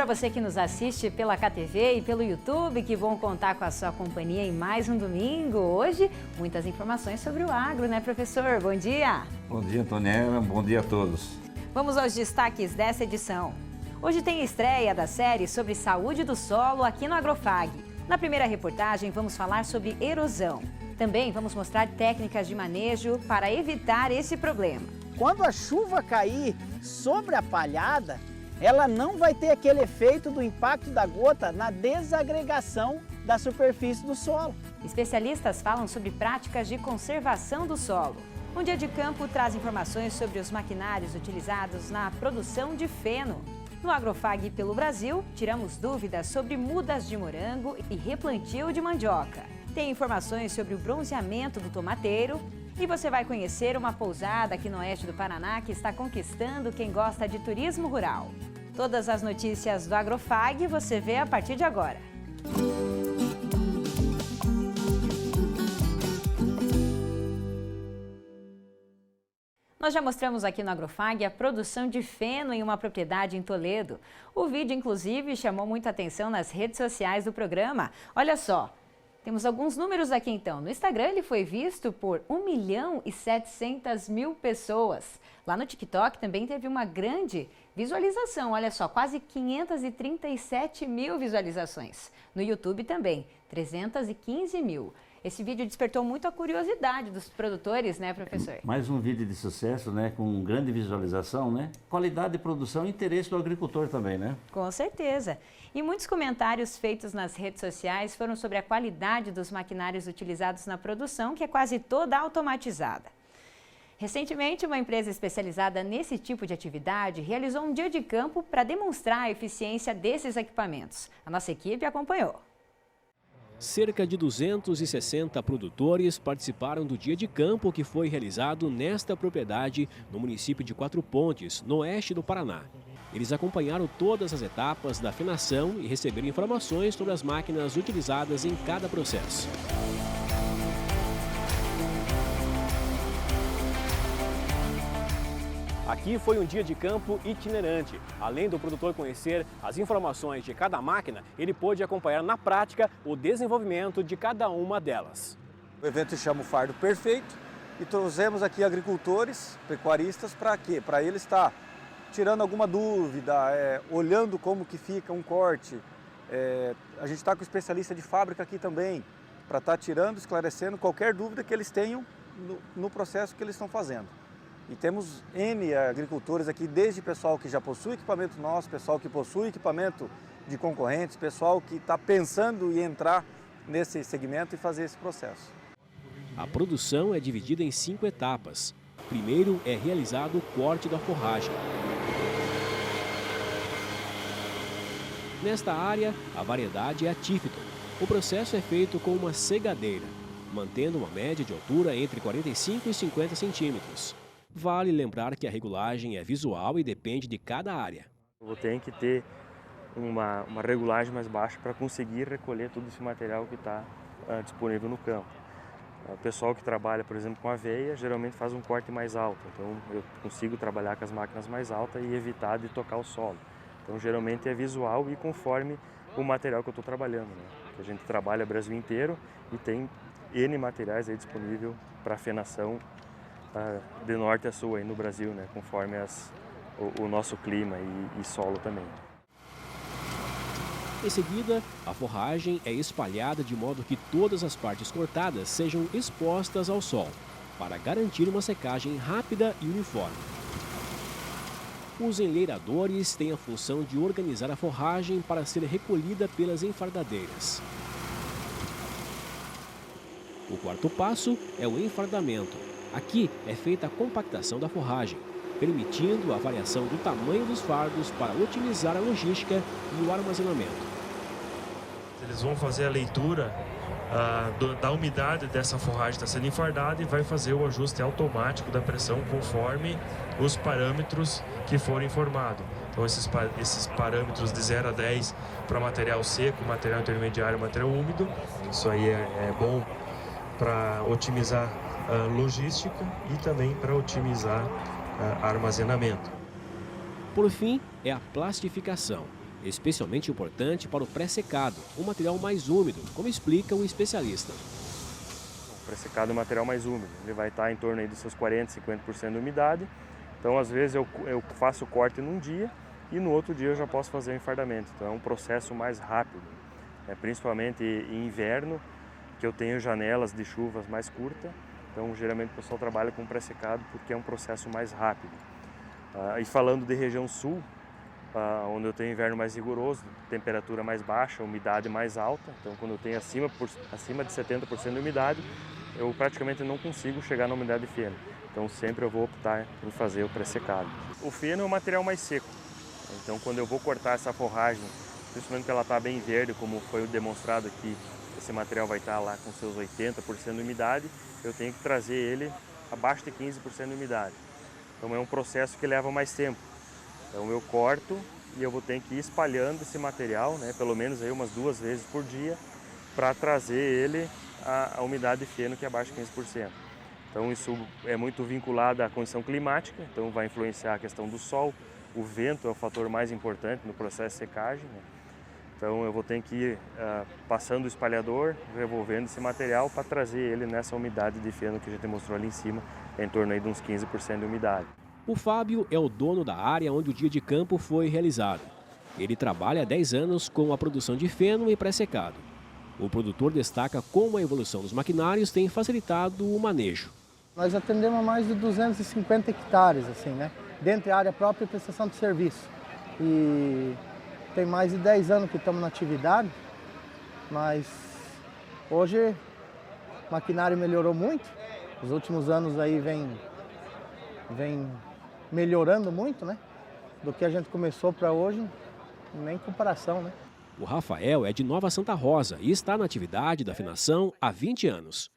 você que nos assiste pela KTV e pelo YouTube, que vão contar com a sua companhia em mais um domingo. Hoje, muitas informações sobre o agro, né, professor? Bom dia! Bom dia, Antoniela. Bom dia a todos. Vamos aos destaques dessa edição. Hoje tem a estreia da série sobre saúde do solo aqui no Agrofag. Na primeira reportagem, vamos falar sobre erosão. Também vamos mostrar técnicas de manejo para evitar esse problema. Quando a chuva cair sobre a palhada, ela não vai ter aquele efeito do impacto da gota na desagregação da superfície do solo. Especialistas falam sobre práticas de conservação do solo. Um Dia de Campo traz informações sobre os maquinários utilizados na produção de feno. No Agrofag pelo Brasil, tiramos dúvidas sobre mudas de morango e replantio de mandioca. Tem informações sobre o bronzeamento do tomateiro e você vai conhecer uma pousada aqui no oeste do Paraná que está conquistando quem gosta de turismo rural. Todas as notícias do Agrofag você vê a partir de agora. Nós já mostramos aqui no Agrofag a produção de feno em uma propriedade em Toledo. O vídeo, inclusive, chamou muita atenção nas redes sociais do programa. Olha só, temos alguns números aqui então. No Instagram ele foi visto por 1.700.000 pessoas. Lá no TikTok também teve uma grande visualização. Olha só, quase 537 mil visualizações. No YouTube também, 315 mil. Esse vídeo despertou muito a curiosidade dos produtores, né, professor? Mais um vídeo de sucesso, né, com grande visualização, né? Qualidade de produção e interesse do agricultor também, né? Com certeza. E muitos comentários feitos nas redes sociais foram sobre a qualidade dos maquinários utilizados na produção, que é quase toda automatizada. Recentemente, uma empresa especializada nesse tipo de atividade realizou um dia de campo para demonstrar a eficiência desses equipamentos. A nossa equipe acompanhou. Cerca de 260 produtores participaram do dia de campo que foi realizado nesta propriedade no município de Quatro Pontes, no oeste do Paraná. Eles acompanharam todas as etapas da fenação e receberam informações sobre as máquinas utilizadas em cada processo. Aqui foi um dia de campo itinerante. Além do produtor conhecer as informações de cada máquina, ele pôde acompanhar na prática o desenvolvimento de cada uma delas. O evento se chama o Fardo Perfeito e trouxemos aqui agricultores, pecuaristas, para quê? Para ele estar tirando alguma dúvida, olhando como que fica um corte. A gente está com especialista de fábrica aqui também, para estar tirando, esclarecendo qualquer dúvida que eles tenham no processo que eles estão fazendo. E temos N agricultores aqui, desde pessoal que já possui equipamento nosso, pessoal que possui equipamento de concorrentes, pessoal que está pensando em entrar nesse segmento e fazer esse processo. A produção é dividida em 5 etapas. Primeiro é realizado o corte da forragem. Nesta área, a variedade é a Tifton. O processo é feito com uma segadeira, mantendo uma média de altura entre 45 e 50 centímetros. Vale lembrar que a regulagem é visual e depende de cada área. Eu tenho que ter uma regulagem mais baixa para conseguir recolher todo esse material que está disponível no campo. O pessoal que trabalha, por exemplo, com aveia, geralmente faz um corte mais alto. Então eu consigo trabalhar com as máquinas mais altas e evitar de tocar o solo. Então geralmente é visual e conforme o material que eu estou trabalhando, né? A gente trabalha o Brasil inteiro e tem N materiais aí disponível para fenação de norte a sul aí no Brasil, né, conforme o nosso clima e solo também. Em seguida, a forragem é espalhada de modo que todas as partes cortadas sejam expostas ao sol, para garantir uma secagem rápida e uniforme. Os enleiradores têm a função de organizar a forragem para ser recolhida pelas enfardadeiras. O quarto passo é o enfardamento. Aqui é feita a compactação da forragem, permitindo a variação do tamanho dos fardos para otimizar a logística e o armazenamento. Eles vão fazer a leitura da umidade dessa forragem está sendo enfardada e vai fazer o ajuste automático da pressão conforme os parâmetros que forem informados. Então esses parâmetros de 0 a 10 para material seco, material intermediário, material úmido, isso aí é bom para otimizar logística e também para otimizar armazenamento. Por fim, é a plastificação. especialmente importante para o pré-secado, um material mais úmido, como explica o especialista. O pré-secado é um material mais úmido, ele vai estar em torno aí dos seus 40%, 50% de umidade. Então, às vezes, eu faço o corte num dia e no outro dia eu já posso fazer o enfardamento. Então, é um processo mais rápido, principalmente em inverno, que eu tenho janelas de chuvas mais curtas. Então, geralmente, o pessoal trabalha com pré-secado porque é um processo mais rápido. E falando de região sul, onde eu tenho inverno mais rigoroso, temperatura mais baixa, umidade mais alta. Então, quando eu tenho acima de 70% de umidade, eu praticamente não consigo chegar na umidade de feno. Então, sempre eu vou optar por fazer o pré-secado. O feno é um material mais seco. Então, quando eu vou cortar essa forragem, principalmente que ela está bem verde, como foi demonstrado aqui, esse material vai estar lá com seus 80% de umidade, eu tenho que trazer ele abaixo de 15% de umidade. Então, é um processo que leva mais tempo. Então eu corto e eu vou ter que ir espalhando esse material, pelo menos aí umas 2 vezes por dia, para trazer ele à umidade de feno que é abaixo de 15%. Então isso é muito vinculado à condição climática, então vai influenciar a questão do sol, o vento é o fator mais importante no processo de secagem. Então eu vou ter que ir passando o espalhador, revolvendo esse material para trazer ele nessa umidade de feno que a gente mostrou ali em cima, em torno aí de uns 15% de umidade. O Fábio é o dono da área onde o dia de campo foi realizado. Ele trabalha há 10 anos com a produção de feno e pré-secado. O produtor destaca como a evolução dos maquinários tem facilitado o manejo. Nós atendemos mais de 250 hectares, dentro da área própria e prestação de serviço. E tem mais de 10 anos que estamos na atividade, mas hoje o maquinário melhorou muito. Os últimos anos aí vem melhorando muito, do que a gente começou para hoje, nem comparação, O Rafael é de Nova Santa Rosa e está na atividade da afinação há 20 anos,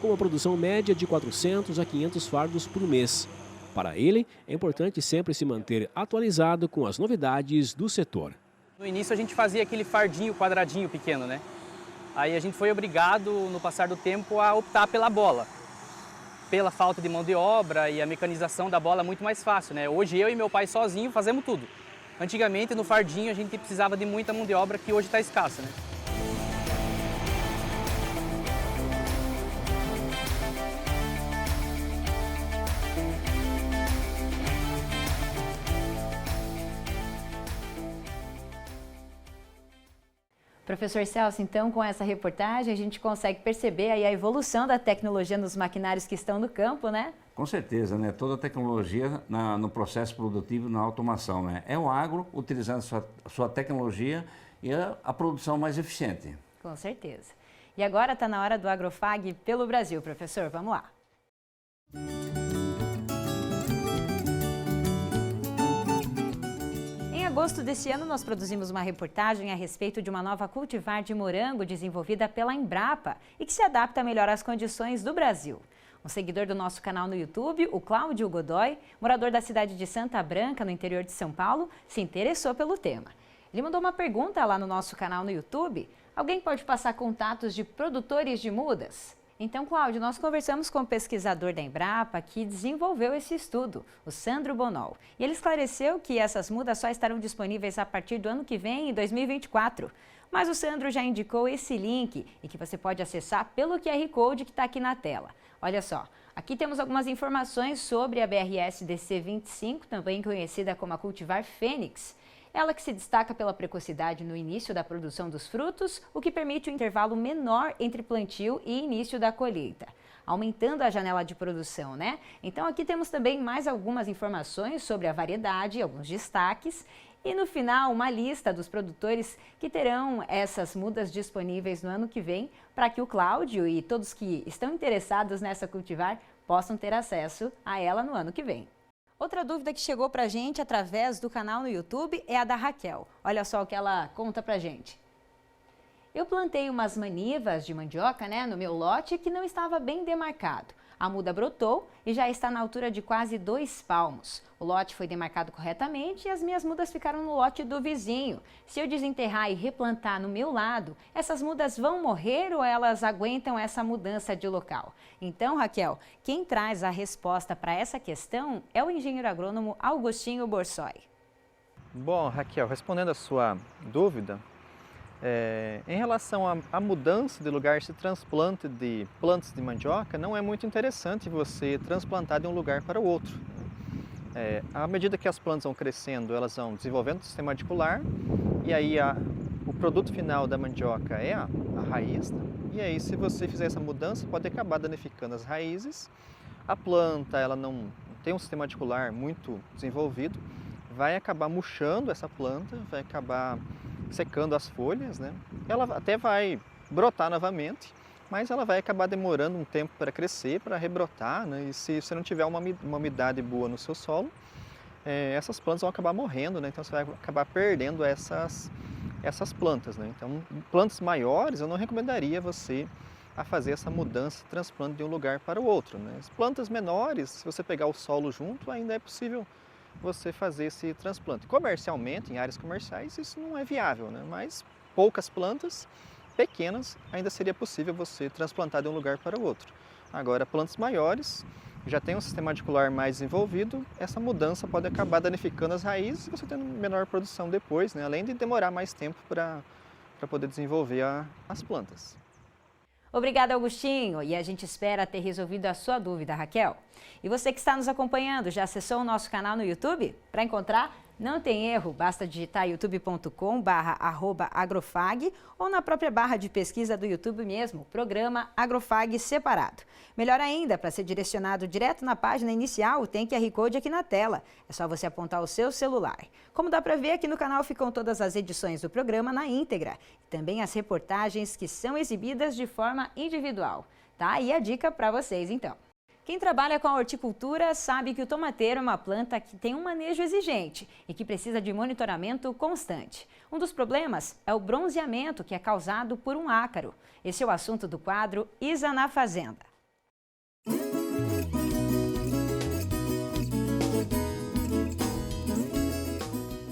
com uma produção média de 400 a 500 fardos por mês. Para ele, é importante sempre se manter atualizado com as novidades do setor. No início a gente fazia aquele fardinho quadradinho pequeno, Aí a gente foi obrigado, no passar do tempo, a optar pela bola. Pela falta de mão de obra e a mecanização da bola é muito mais fácil, Hoje eu e meu pai sozinho fazemos tudo. Antigamente no fardinho a gente precisava de muita mão de obra que hoje está escassa, Professor Celso, então, com essa reportagem, a gente consegue perceber aí a evolução da tecnologia nos maquinários que estão no campo, Com certeza, toda a tecnologia no processo produtivo, na automação, É o agro utilizando sua tecnologia e a produção mais eficiente. Com certeza. E agora está na hora do Agrofag pelo Brasil, professor, vamos lá. Em agosto deste ano, nós produzimos uma reportagem a respeito de uma nova cultivar de morango desenvolvida pela Embrapa e que se adapta melhor às condições do Brasil. Um seguidor do nosso canal no YouTube, o Cláudio Godoy, morador da cidade de Santa Branca, no interior de São Paulo, se interessou pelo tema. Ele mandou uma pergunta lá no nosso canal no YouTube. Alguém pode passar contatos de produtores de mudas? Então, Cláudio, nós conversamos com o pesquisador da Embrapa que desenvolveu esse estudo, o Sandro Bonol. E ele esclareceu que essas mudas só estarão disponíveis a partir do ano que vem, em 2024. Mas o Sandro já indicou esse link e que você pode acessar pelo QR Code que está aqui na tela. Olha só, aqui temos algumas informações sobre a BRS-DC 25, também conhecida como a cultivar Fênix. Ela que se destaca pela precocidade no início da produção dos frutos, o que permite um intervalo menor entre plantio e início da colheita, aumentando a janela de produção, Então aqui temos também mais algumas informações sobre a variedade, alguns destaques e no final uma lista dos produtores que terão essas mudas disponíveis no ano que vem para que o Cláudio e todos que estão interessados nessa cultivar possam ter acesso a ela no ano que vem. Outra dúvida que chegou pra gente através do canal no YouTube é a da Raquel. Olha só o que ela conta pra gente. Eu plantei umas manivas de mandioca, no meu lote que não estava bem demarcado. A muda brotou e já está na altura de quase 2 palmos. O lote foi demarcado corretamente e as minhas mudas ficaram no lote do vizinho. Se eu desenterrar e replantar no meu lado, essas mudas vão morrer ou elas aguentam essa mudança de local? Então, Raquel, quem traz a resposta para essa questão é o engenheiro agrônomo Augustinho Borsoi. Bom, Raquel, respondendo a sua dúvida, em relação à mudança de lugar, esse transplante de plantas de mandioca, não é muito interessante você transplantar de um lugar para o outro. À medida que as plantas vão crescendo, elas vão desenvolvendo o sistema radicular e aí o produto final da mandioca é a raiz, né? E aí se você fizer essa mudança, pode acabar danificando as raízes. A planta, ela não tem um sistema radicular muito desenvolvido, vai acabar murchando essa planta, vai acabar secando as folhas, né? Ela até vai brotar novamente, mas ela vai acabar demorando um tempo para crescer, para rebrotar, né? E se você não tiver uma umidade boa no seu solo, essas plantas vão acabar morrendo, né? Então você vai acabar perdendo essas plantas, né? Então, plantas maiores, eu não recomendaria você a fazer essa mudança, transplante de um lugar para o outro, né? As plantas menores, se você pegar o solo junto, ainda é possível você fazer esse transplante. Comercialmente, em áreas comerciais, isso não é viável, né? Mas poucas plantas pequenas, ainda seria possível você transplantar de um lugar para o outro. Agora, plantas maiores, já tem um sistema radicular mais desenvolvido, essa mudança pode acabar danificando as raízes e você tendo menor produção depois, né? Além de demorar mais tempo para poder desenvolver as plantas. Obrigada, Augustinho, e a gente espera ter resolvido a sua dúvida, Raquel. E você que está nos acompanhando, já acessou o nosso canal no YouTube? Para encontrar, não tem erro, basta digitar youtube.com/agrofag ou na própria barra de pesquisa do YouTube mesmo, programa Agrofag separado. Melhor ainda, para ser direcionado direto na página inicial, tem QR Code aqui na tela. É só você apontar o seu celular. Como dá para ver, aqui no canal ficam todas as edições do programa na íntegra. E também as reportagens que são exibidas de forma individual. Tá aí a dica para vocês, então. Quem trabalha com a horticultura sabe que o tomateiro é uma planta que tem um manejo exigente e que precisa de monitoramento constante. Um dos problemas é o bronzeamento, que é causado por um ácaro. Esse é o assunto do quadro Isa na Fazenda.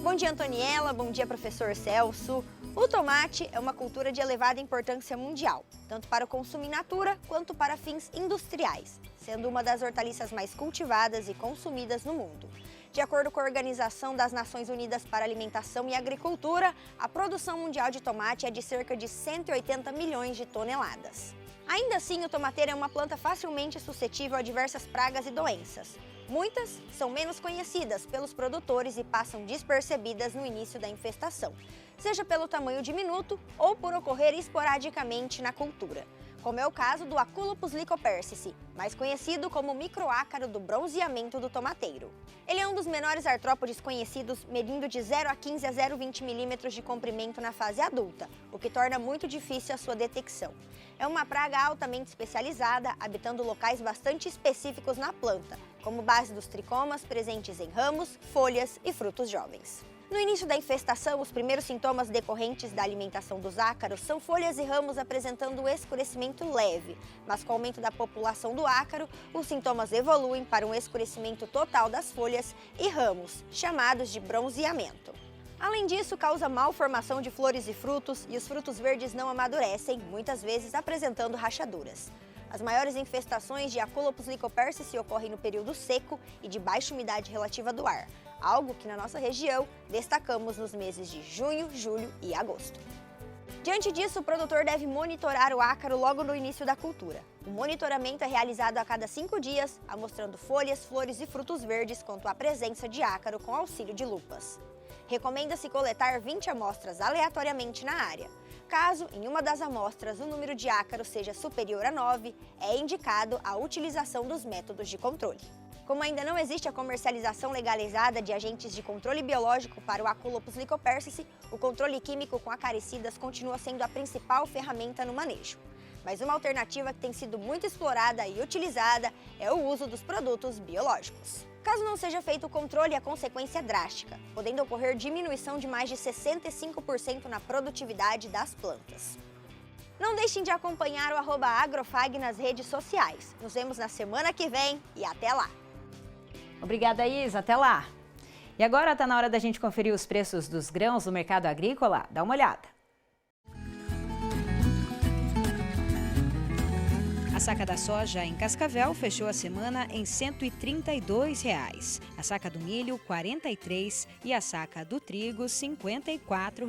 Bom dia, Antoniela. Bom dia, professor Celso. O tomate é uma cultura de elevada importância mundial, tanto para o consumo in natura quanto para fins industriais, sendo uma das hortaliças mais cultivadas e consumidas no mundo. De acordo com a Organização das Nações Unidas para Alimentação e Agricultura, a produção mundial de tomate é de cerca de 180 milhões de toneladas. Ainda assim, o tomateiro é uma planta facilmente suscetível a diversas pragas e doenças. Muitas são menos conhecidas pelos produtores e passam despercebidas no início da infestação, seja pelo tamanho diminuto ou por ocorrer esporadicamente na cultura, como é o caso do Aculopus lycopersice, mais conhecido como microácaro do bronzeamento do tomateiro. Ele é um dos menores artrópodes conhecidos, medindo de 0 a 15 a 0,20 milímetros de comprimento na fase adulta, o que torna muito difícil a sua detecção. É uma praga altamente especializada, habitando locais bastante específicos na planta, como base dos tricomas presentes em ramos, folhas e frutos jovens. No início da infestação, os primeiros sintomas decorrentes da alimentação dos ácaros são folhas e ramos apresentando escurecimento leve, mas com o aumento da população do ácaro, os sintomas evoluem para um escurecimento total das folhas e ramos, chamados de bronzeamento. Além disso, causa malformação de flores e frutos, e os frutos verdes não amadurecem, muitas vezes apresentando rachaduras. As maiores infestações de Aculopus lycopersice ocorrem no período seco e de baixa umidade relativa do ar, algo que na nossa região destacamos nos meses de junho, julho e agosto. Diante disso, o produtor deve monitorar o ácaro logo no início da cultura. O monitoramento é realizado a cada 5 dias, amostrando folhas, flores e frutos verdes quanto à presença de ácaro com auxílio de lupas. Recomenda-se coletar 20 amostras aleatoriamente na área. Caso, em uma das amostras, o número de ácaros seja superior a 9, é indicado a utilização dos métodos de controle. Como ainda não existe a comercialização legalizada de agentes de controle biológico para o Aculopus lycopersice, o controle químico com acaricidas continua sendo a principal ferramenta no manejo. Mas uma alternativa que tem sido muito explorada e utilizada é o uso dos produtos biológicos. Caso não seja feito o controle, a consequência é drástica, podendo ocorrer diminuição de mais de 65% na produtividade das plantas. Não deixem de acompanhar o @agrofag nas redes sociais. Nos vemos na semana que vem e até lá! Obrigada, Isa. Até lá! E agora está na hora da gente conferir os preços dos grãos no mercado agrícola. Dá uma olhada. A saca da soja em Cascavel fechou a semana em R$ 132. A saca do milho, R$ 43 e a saca do trigo, R$ 54.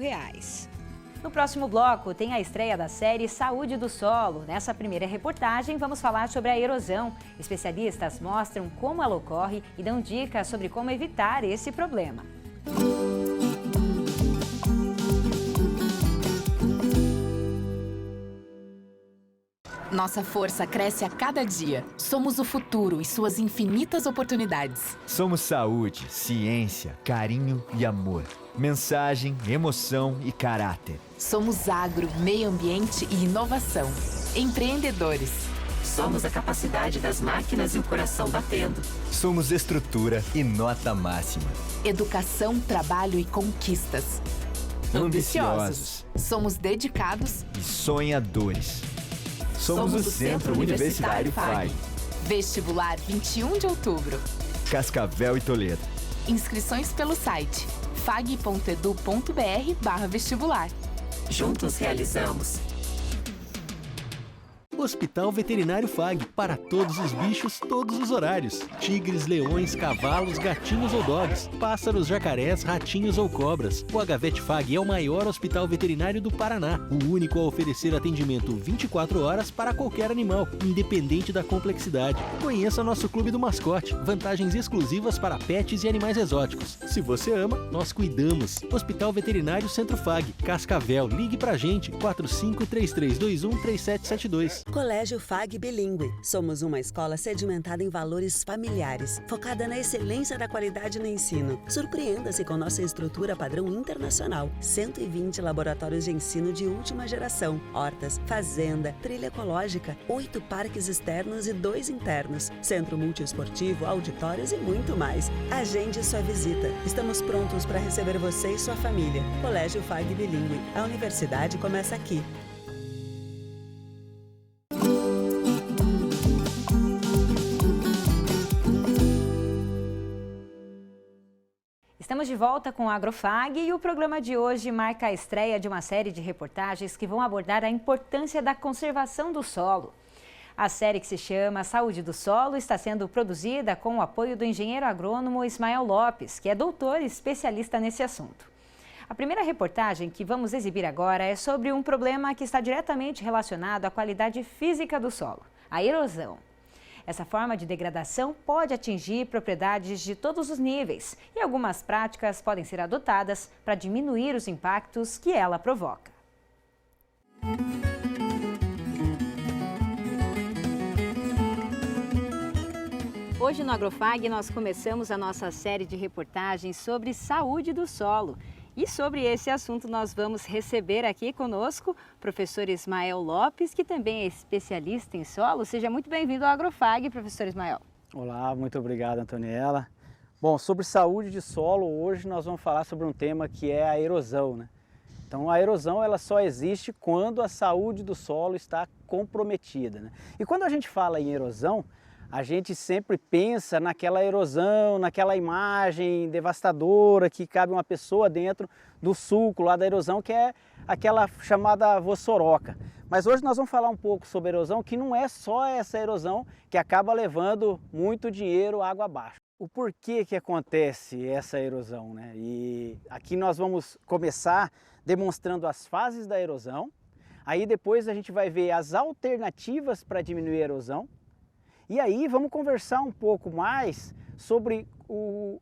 No próximo bloco, tem a estreia da série Saúde do Solo. Nessa primeira reportagem, vamos falar sobre a erosão. Especialistas mostram como ela ocorre e dão dicas sobre como evitar esse problema. Nossa força cresce a cada dia. Somos o futuro e suas infinitas oportunidades. Somos saúde, ciência, carinho e amor. Mensagem, emoção e caráter. Somos agro, meio ambiente e inovação. Empreendedores. Somos a capacidade das máquinas e o coração batendo. Somos estrutura e nota máxima. Educação, trabalho e conquistas. Ambiciosos. Somos dedicados e sonhadores. Somos o Centro Universitário FAG. Vestibular 21 de outubro. Cascavel e Toledo. Inscrições pelo site fag.edu.br/vestibular. Juntos realizamos. Hospital Veterinário FAG, para todos os bichos, todos os horários. Tigres, leões, cavalos, gatinhos ou dogs, pássaros, jacarés, ratinhos ou cobras. O HVet FAG é o maior hospital veterinário do Paraná, o único a oferecer atendimento 24 horas para qualquer animal, independente da complexidade. Conheça nosso Clube do Mascote, vantagens exclusivas para pets e animais exóticos. Se você ama, nós cuidamos. Hospital Veterinário Centro FAG, Cascavel, ligue pra gente, 4533213772. Colégio FAG Bilíngue. Somos uma escola sedimentada em valores familiares, focada na excelência da qualidade no ensino. Surpreenda-se com nossa estrutura padrão internacional. 120 laboratórios de ensino de última geração, hortas, fazenda, trilha ecológica, 8 parques externos e 2 internos, centro multiesportivo, auditórios e muito mais. Agende sua visita. Estamos prontos para receber você e sua família. Colégio FAG Bilíngue. A universidade começa aqui. Estamos de volta com o Agrofag e o programa de hoje marca a estreia de uma série de reportagens que vão abordar a importância da conservação do solo. A série, que se chama Saúde do Solo, está sendo produzida com o apoio do engenheiro agrônomo Ismael Lopes, que é doutor e especialista nesse assunto. A primeira reportagem que vamos exibir agora é sobre um problema que está diretamente relacionado à qualidade física do solo, a erosão. Essa forma de degradação pode atingir propriedades de todos os níveis e algumas práticas podem ser adotadas para diminuir os impactos que ela provoca. Hoje no Agrofag nós começamos a nossa série de reportagens sobre saúde do solo. E sobre esse assunto nós vamos receber aqui conosco o professor Ismael Lopes, que também é especialista em solo. Seja muito bem-vindo ao Agrofag, professor Ismael. Olá, muito obrigado, Antoniela. Bom, sobre saúde de solo, hoje nós vamos falar sobre um tema que é a erosão, né? Então a erosão ela só existe quando a saúde do solo está comprometida, né? E quando a gente fala em erosão, a gente sempre pensa naquela erosão, naquela imagem devastadora que cabe uma pessoa dentro do sulco lá da erosão, que é aquela chamada vossoroca. Mas hoje nós vamos falar um pouco sobre erosão, que não é só essa erosão que acaba levando muito dinheiro água abaixo. O porquê que acontece essa erosão, né? E aqui nós vamos começar demonstrando as fases da erosão, aí depois a gente vai ver as alternativas para diminuir a erosão. E aí vamos conversar um pouco mais sobre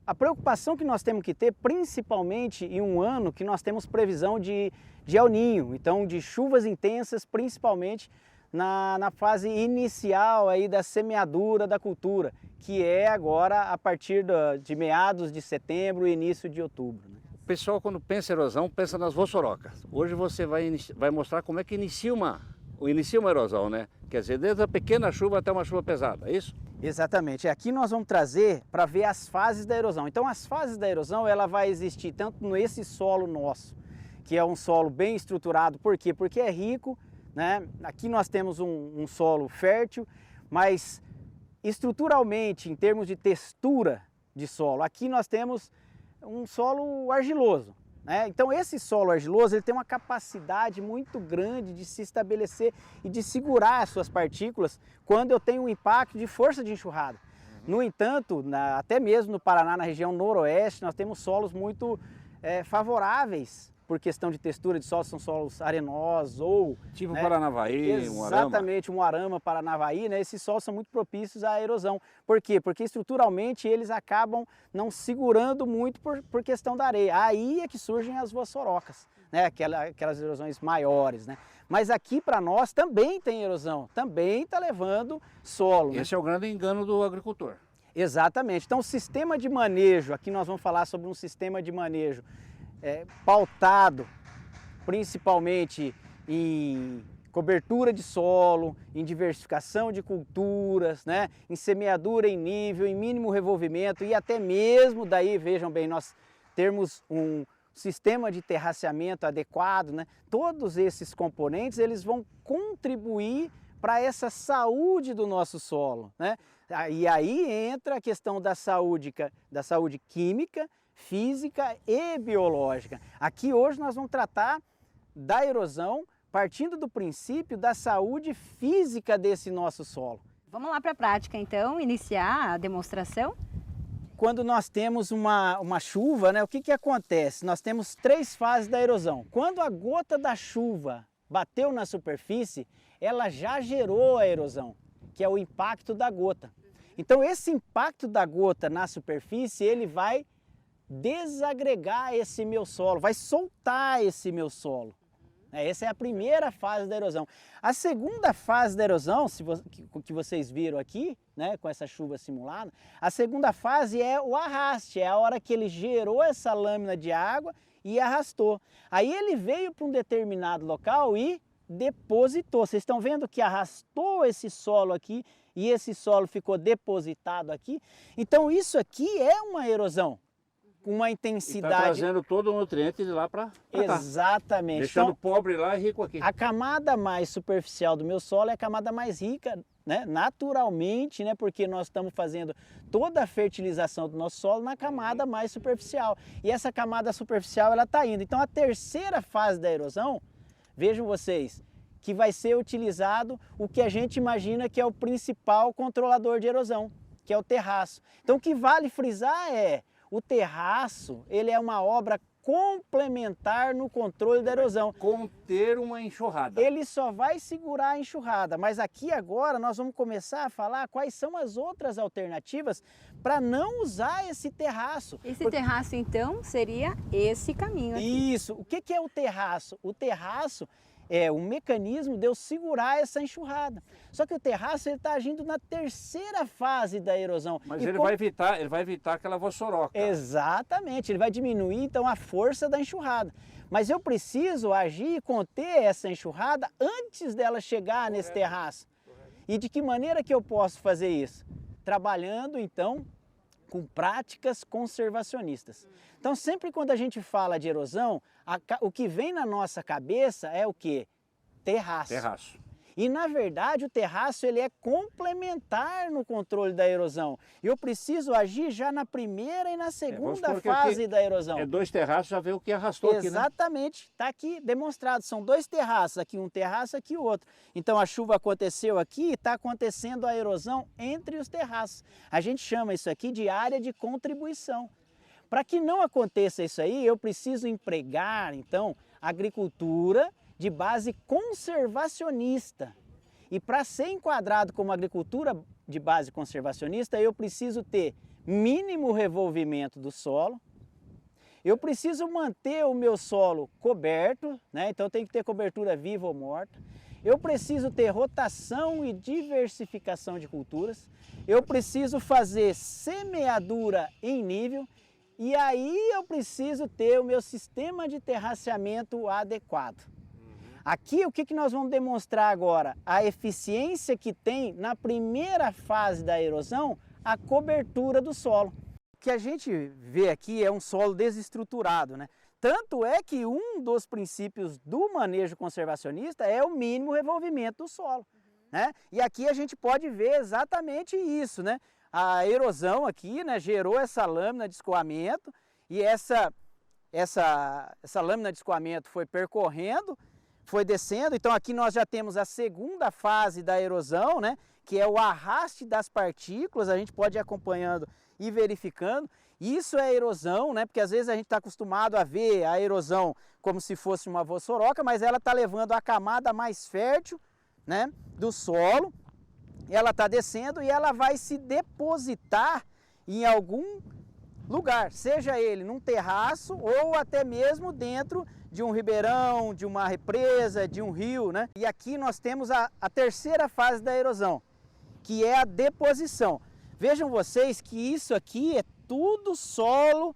a preocupação que nós temos que ter, principalmente em um ano que nós temos previsão de El Niño, então de chuvas intensas, principalmente na fase inicial aí da semeadura da cultura, que é agora a partir de meados de setembro e início de outubro, né? O pessoal, quando pensa em erosão, pensa nas vossorocas. Hoje você vai mostrar como é que inicia uma erosão, né? Quer dizer, desde a pequena chuva até uma chuva pesada, é isso? Exatamente. Aqui nós vamos trazer para ver as fases da erosão. Então as fases da erosão ela vai existir tanto nesse solo nosso, que é um solo bem estruturado. Por quê? Porque é rico, né? Aqui nós temos um solo fértil, mas estruturalmente, em termos de textura de solo, aqui nós temos um solo argiloso. né? Então esse solo argiloso ele tem uma capacidade muito grande de se estabelecer e de segurar as suas partículas quando eu tenho um impacto de força de enxurrada. No entanto, até mesmo no Paraná, na região noroeste, nós temos solos muito favoráveis por questão de textura de solo, são solos arenosos ou... Tipo, né, Paranavaí, um arama. Exatamente, um arama, Paranavaí, né? Esses solos são muito propícios à erosão. Por quê? Porque estruturalmente eles acabam não segurando muito por questão da areia. Aí é que surgem as vossorocas, né? Aquelas erosões maiores, né? Mas aqui para nós também tem erosão, também está levando solo. Esse é o grande engano do agricultor. Exatamente. Então o sistema de manejo, aqui nós vamos falar sobre um sistema de manejo pautado principalmente em cobertura de solo, em diversificação de culturas, né? Em semeadura em nível, em mínimo revolvimento e até mesmo daí, vejam bem, nós termos um sistema de terraceamento adequado, né? Todos esses componentes eles vão contribuir para essa saúde do nosso solo, né? E aí entra a questão da saúde química, física e biológica. Aqui hoje nós vamos tratar da erosão partindo do princípio da saúde física desse nosso solo. Vamos lá para a prática então, iniciar a demonstração? Quando nós temos uma chuva, né, o que acontece? Nós temos 3 fases da erosão. Quando a gota da chuva bateu na superfície, ela já gerou a erosão, que é o impacto da gota. Então esse impacto da gota na superfície, ele vai desagregar esse meu solo, vai soltar esse meu solo. Essa é a primeira fase da erosão. A segunda fase da erosão, que vocês viram aqui, né, com essa chuva simulada, a segunda fase é o arraste, é a hora que ele gerou essa lâmina de água e arrastou. Aí ele veio para um determinado local e depositou. Vocês estão vendo que arrastou esse solo aqui e esse solo ficou depositado aqui? Então isso aqui é uma erosão. Com uma intensidade... Está trazendo todo o nutriente de lá para cá. Exatamente. Deixando então, pobre lá e rico aqui. A camada mais superficial do meu solo é a camada mais rica, né? Naturalmente, né? Porque nós estamos fazendo toda a fertilização do nosso solo na camada mais superficial. E essa camada superficial ela está indo. Então a terceira fase da erosão, vejam vocês, que vai ser utilizado o que a gente imagina que é o principal controlador de erosão, que é o terraço. Então o que vale frisar é... O terraço, ele é uma obra complementar no controle da erosão. Conter uma enxurrada. Ele só vai segurar a enxurrada, mas aqui agora nós vamos começar a falar quais são as outras alternativas para não usar esse terraço. Esse terraço, então, seria esse caminho aqui. Isso. O que é o terraço? O terraço é um mecanismo de eu segurar essa enxurrada. Só que o terraço está agindo na terceira fase da erosão. Mas ele vai evitar aquela vossoroca. Exatamente, ele vai diminuir então a força da enxurrada. Mas eu preciso agir e conter essa enxurrada antes dela chegar nesse terraço. E de que maneira que eu posso fazer isso? Trabalhando então com práticas conservacionistas. Então sempre quando a gente fala de erosão, o que vem na nossa cabeça é o quê? Terraço. Terraço. E na verdade o terraço ele é complementar no controle da erosão. Eu preciso agir já na primeira e na segunda fase da erosão. É 2 terraços, já vê o que arrastou aqui, né? Exatamente, está aqui demonstrado. São 2 terraços, aqui um terraço, aqui o outro. Então a chuva aconteceu aqui e está acontecendo a erosão entre os terraços. A gente chama isso aqui de área de contribuição. Para que não aconteça isso aí, eu preciso empregar, então, agricultura de base conservacionista. E para ser enquadrado como agricultura de base conservacionista, eu preciso ter mínimo revolvimento do solo, eu preciso manter o meu solo coberto, né? Então tem que ter cobertura viva ou morta, eu preciso ter rotação e diversificação de culturas, eu preciso fazer semeadura em nível, e aí eu preciso ter o meu sistema de terraceamento adequado. Aqui o que nós vamos demonstrar agora? A eficiência que tem na primeira fase da erosão, a cobertura do solo. O que a gente vê aqui é um solo desestruturado, né? Tanto é que um dos princípios do manejo conservacionista é o mínimo revolvimento do solo, né? E aqui a gente pode ver exatamente isso, né? A erosão aqui, né, gerou essa lâmina de escoamento e essa essa lâmina de escoamento foi percorrendo, foi descendo. Então aqui nós já temos a segunda fase da erosão, né? Que é o arraste das partículas. A gente pode ir acompanhando e verificando. Isso é erosão, né? Porque às vezes a gente está acostumado a ver a erosão como se fosse uma vossoroca, mas ela está levando a camada mais fértil, né, do solo. Ela está descendo e ela vai se depositar em algum lugar, seja ele num terraço ou até mesmo dentro de um ribeirão, de uma represa, de um rio, né? E aqui nós temos a terceira fase da erosão, que é a deposição. Vejam vocês que isso aqui é tudo solo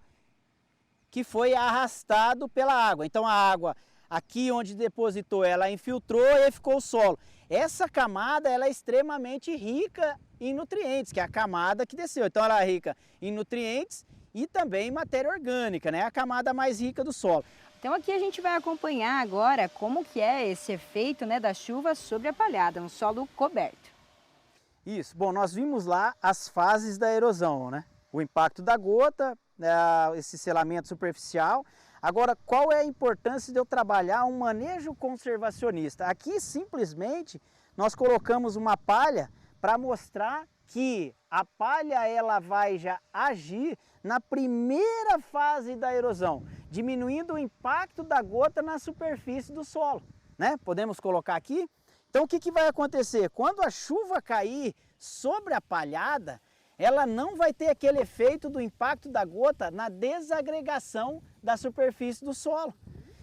que foi arrastado pela água. Então a água aqui onde depositou, ela infiltrou e aí ficou o solo. Essa camada ela é extremamente rica em nutrientes, que é a camada que desceu. Então ela é rica em nutrientes e também em matéria orgânica, né? É a camada mais rica do solo. Então aqui a gente vai acompanhar agora como que é esse efeito, né, da chuva sobre a palhada, um solo coberto. Isso. Bom, nós vimos lá as fases da erosão, né? O impacto da gota, esse selamento superficial. Agora, qual é a importância de eu trabalhar um manejo conservacionista? Aqui, simplesmente, nós colocamos uma palha para mostrar que a palha ela vai já agir na primeira fase da erosão, diminuindo o impacto da gota na superfície do solo, né? Podemos colocar aqui? Então, o que vai acontecer? Quando a chuva cair sobre a palhada, ela não vai ter aquele efeito do impacto da gota na desagregação da superfície do solo.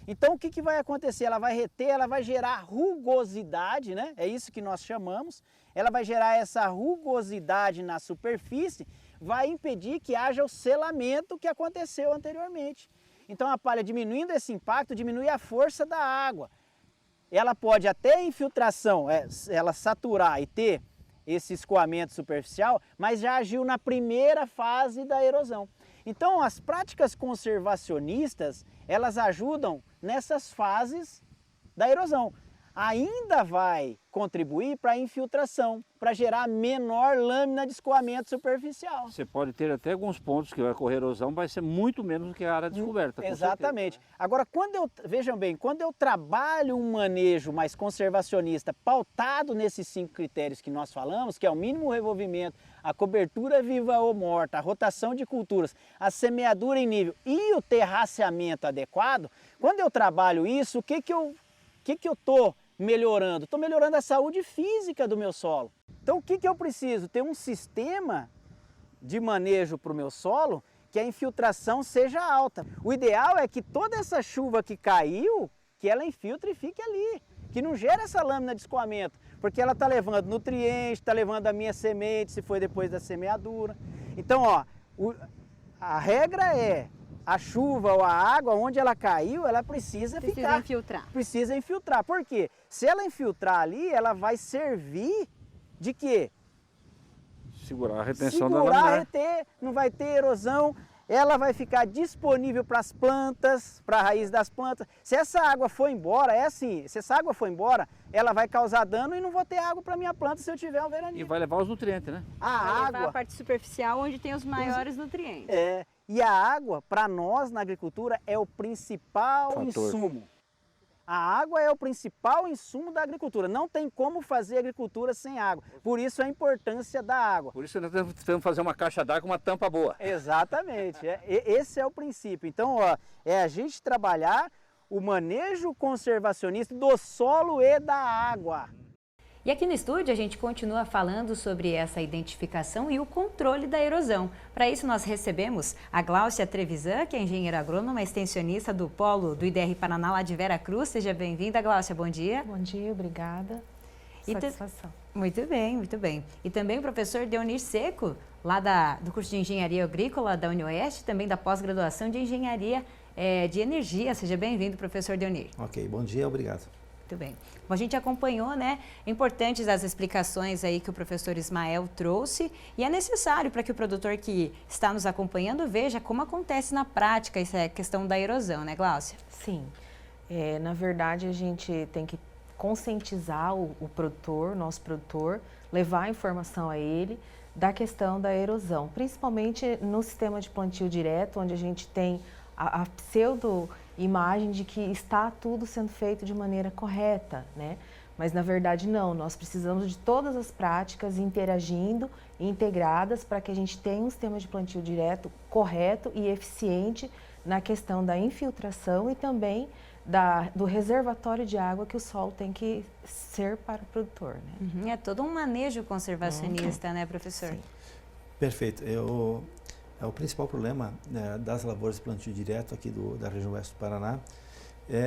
Então o que vai acontecer? Ela vai reter, ela vai gerar rugosidade, né? É isso que nós chamamos. Ela vai gerar essa rugosidade na superfície, vai impedir que haja o selamento que aconteceu anteriormente. Então a palha diminuindo esse impacto, diminui a força da água. Ela pode até infiltração, ela saturar e ter esse escoamento superficial, mas já agiu na primeira fase da erosão. Então as práticas conservacionistas, elas ajudam nessas fases da erosão. Ainda vai contribuir para a infiltração, para gerar menor lâmina de escoamento superficial. Você pode ter até alguns pontos que vai correr erosão, vai ser muito menos do que a área descoberta. Exatamente. Agora, vejam bem, quando eu trabalho um manejo mais conservacionista pautado nesses 5 critérios que nós falamos, que é o mínimo revolvimento, a cobertura viva ou morta, a rotação de culturas, a semeadura em nível e o terraceamento adequado, quando eu trabalho isso, o que eu estou melhorando? Estou melhorando a saúde física do meu solo. Então o que eu preciso? Ter um sistema de manejo para o meu solo que a infiltração seja alta. O ideal é que toda essa chuva que caiu, que ela infiltre e fique ali, que não gere essa lâmina de escoamento, porque ela está levando nutrientes, está levando a minha semente, se foi depois da semeadura. Então, ó, a regra é a chuva ou a água, onde ela caiu, ela precisa infiltrar. Precisa infiltrar. Por quê? Se ela infiltrar ali, ela vai servir de quê? Segurar a retenção da laminar. laminar. Reter, não vai ter erosão, ela vai ficar disponível para as plantas, para a raiz das plantas. Se essa água for embora, se essa água for embora, ela vai causar dano e não vou ter água para minha planta se eu tiver um veraninho. E vai levar os nutrientes, né? Vai levar a parte superficial onde tem os maiores nutrientes. E a água, para nós na agricultura, é o principal insumo. A água é o principal insumo da agricultura. Não tem como fazer agricultura sem água. Por isso a importância da água. Por isso nós temos que fazer uma caixa d'água com uma tampa boa. Exatamente. Esse é o princípio. Então, ó, é a gente trabalhar o manejo conservacionista do solo e da água. E aqui no estúdio a gente continua falando sobre essa identificação e o controle da erosão. Para isso nós recebemos a Gláucia Trevisan, que é engenheira agrônoma, extensionista do Polo do IDR Paraná lá de Vera Cruz. Seja bem-vinda, Gláucia, bom dia. Bom dia, obrigada. Satisfação. Muito bem, muito bem. E também o professor Deonir Seco, lá do curso de Engenharia Agrícola da UniOeste, também da pós-graduação de Engenharia de Energia. Seja bem-vindo, professor Deonir. Ok, bom dia, obrigado. Muito bem. Bom, a gente acompanhou, né, importantes as explicações aí que o professor Ismael trouxe e é necessário para que o produtor que está nos acompanhando veja como acontece na prática essa questão da erosão, né, Gláucia? Sim. Na verdade, a gente tem que conscientizar o produtor, nosso produtor, levar a informação a ele da questão da erosão, principalmente no sistema de plantio direto, onde a gente tem a pseudo-imagem de que está tudo sendo feito de maneira correta, né? Mas, na verdade, não. Nós precisamos de todas as práticas interagindo e integradas para que a gente tenha um sistema de plantio direto correto e eficiente na questão da infiltração e também do reservatório de água que o solo tem que ser para o produtor, né? É todo um manejo conservacionista, né, professor? Sim. Perfeito. O principal problema, né, das lavouras de plantio direto aqui da região oeste do Paraná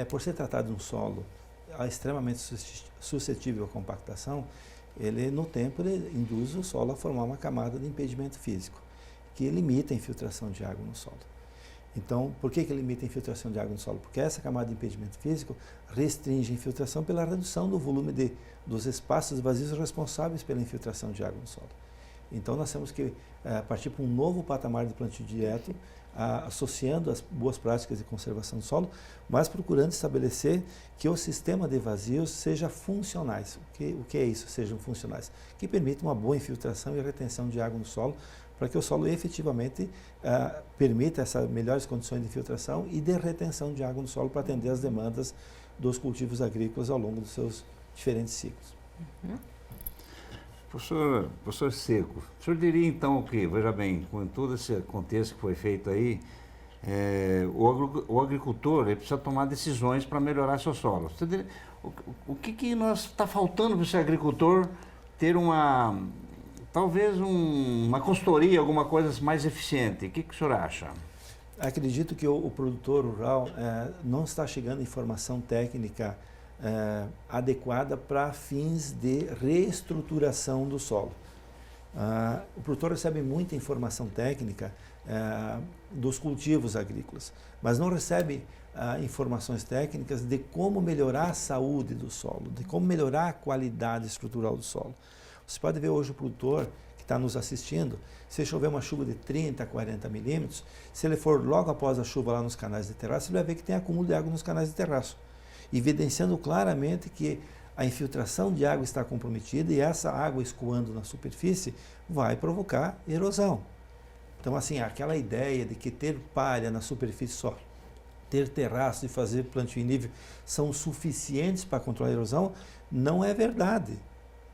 por ser tratado de um solo extremamente suscetível à compactação, no tempo ele induz o solo a formar uma camada de impedimento físico que limita a infiltração de água no solo. Então, por que limita a infiltração de água no solo? Porque essa camada de impedimento físico restringe a infiltração pela redução do volume dos espaços vazios responsáveis pela infiltração de água no solo. Então, nós temos que partir para um novo patamar de plantio direto, associando as boas práticas de conservação do solo, mas procurando estabelecer que o sistema de vazios seja funcionais. O que é isso, sejam funcionais? Que permita uma boa infiltração e retenção de água no solo, para que o solo efetivamente permita essas melhores condições de infiltração e de retenção de água no solo para atender às demandas dos cultivos agrícolas ao longo dos seus diferentes ciclos. Professor Seco, o senhor diria então que, veja bem, com todo esse contexto que foi feito aí, o agricultor ele precisa tomar decisões para melhorar seu solo. O que nós está faltando para esse agricultor ter talvez uma consultoria, alguma coisa mais eficiente? O que o senhor acha? Acredito que o produtor rural não está chegando informação técnica adequada para fins de reestruturação do solo. O produtor recebe muita informação técnica dos cultivos agrícolas, mas não recebe informações técnicas de como melhorar a saúde do solo, de como melhorar a qualidade estrutural do solo. Você pode ver hoje o produtor que está nos assistindo, se chover uma chuva de 30 a 40 milímetros, se ele for logo após a chuva lá nos canais de terraço, ele vai ver que tem acúmulo de água nos canais de terraço, evidenciando claramente que a infiltração de água está comprometida e essa água escoando na superfície vai provocar erosão. Então, assim, aquela ideia de que ter palha na superfície só, ter terraço e fazer plantio em nível são suficientes para controlar a erosão, não é verdade.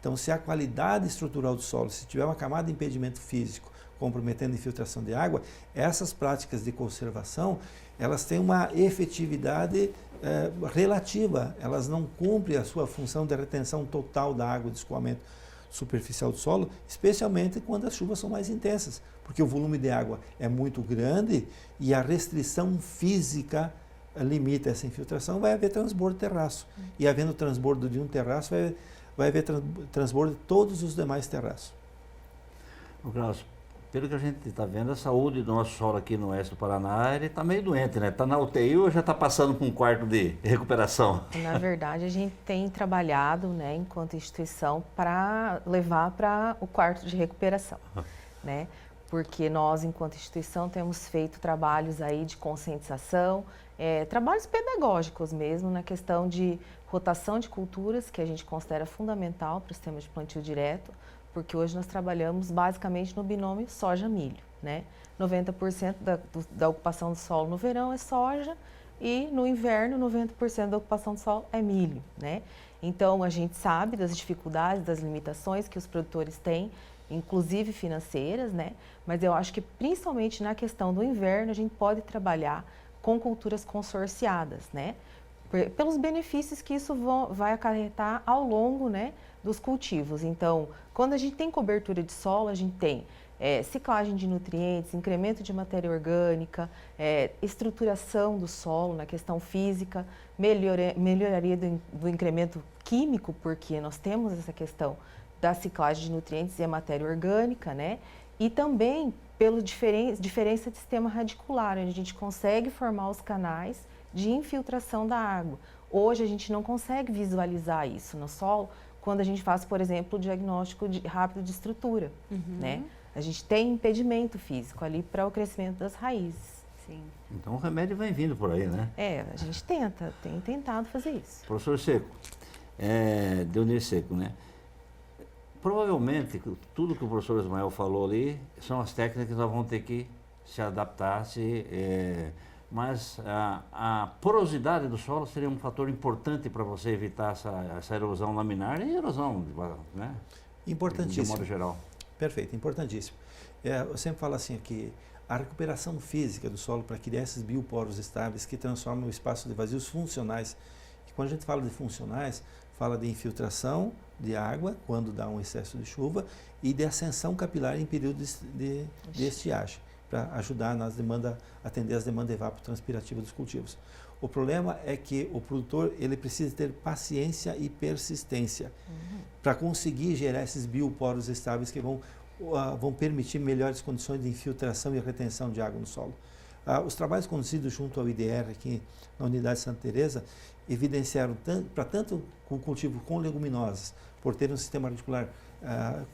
Então, se a qualidade estrutural do solo, se tiver uma camada de impedimento físico comprometendo a infiltração de água, essas práticas de conservação, elas têm uma efetividade relativa, elas não cumprem a sua função de retenção total da água de escoamento superficial do solo, especialmente quando as chuvas são mais intensas, porque o volume de água é muito grande e a restrição física limita essa infiltração, vai haver transbordo de terraço. E havendo transbordo de um terraço, vai haver transbordo de todos os demais terraços. Graus, pelo que a gente está vendo, a saúde do nosso solo aqui no oeste do Paraná, ele está meio doente, né? Está na UTI ou já está passando por um quarto de recuperação? Na verdade, a gente tem trabalhado, né, enquanto instituição, para levar para o quarto de recuperação, né? Porque nós, enquanto instituição, temos feito trabalhos aí de conscientização, trabalhos pedagógicos mesmo, na questão de rotação de culturas, que a gente considera fundamental para o sistema de plantio direto, porque hoje nós trabalhamos basicamente no binômio soja-milho, né? 90% da ocupação do solo no verão é soja e no inverno 90% da ocupação do solo é milho, né? Então a gente sabe das dificuldades, das limitações que os produtores têm, inclusive financeiras, né? Mas eu acho que principalmente na questão do inverno a gente pode trabalhar com culturas consorciadas, né? Pelos benefícios que isso vai acarretar ao longo, né, dos cultivos. Então, quando a gente tem cobertura de solo, a gente tem ciclagem de nutrientes, incremento de matéria orgânica, estruturação do solo na questão física, melhoraria do incremento químico, porque nós temos essa questão da ciclagem de nutrientes e a matéria orgânica, né? E também pela diferença de sistema radicular, onde a gente consegue formar os canais de infiltração da água. Hoje a gente não consegue visualizar isso no solo quando a gente faz, por exemplo, o diagnóstico rápido de estrutura, né? A gente tem impedimento físico ali para o crescimento das raízes. Sim. Então o remédio vem vindo por aí, né? A gente tem tentado fazer isso. Professor Seco, Deonir Seco, né? Provavelmente, tudo que o professor Ismael falou ali são as técnicas que nós vamos ter que se adaptar, mas a porosidade do solo seria um fator importante para você evitar essa erosão laminar e erosão, né? Importantíssimo. De modo geral. Perfeito, importantíssimo. Eu sempre falo assim que a recuperação física do solo para criar esses bioporos estáveis que transformam o espaço de vazios funcionais. E quando a gente fala de funcionais, fala de infiltração de água quando dá um excesso de chuva e de ascensão capilar em períodos de estiagem, para ajudar a atender as demandas evapotranspirativas dos cultivos. O problema é que o produtor ele precisa ter paciência e persistência para conseguir gerar esses bioporos estáveis que vão permitir melhores condições de infiltração e retenção de água no solo. Os trabalhos conduzidos junto ao IDR aqui na unidade Santa Teresa evidenciaram tanto com cultivo com leguminosas, por ter um sistema radicular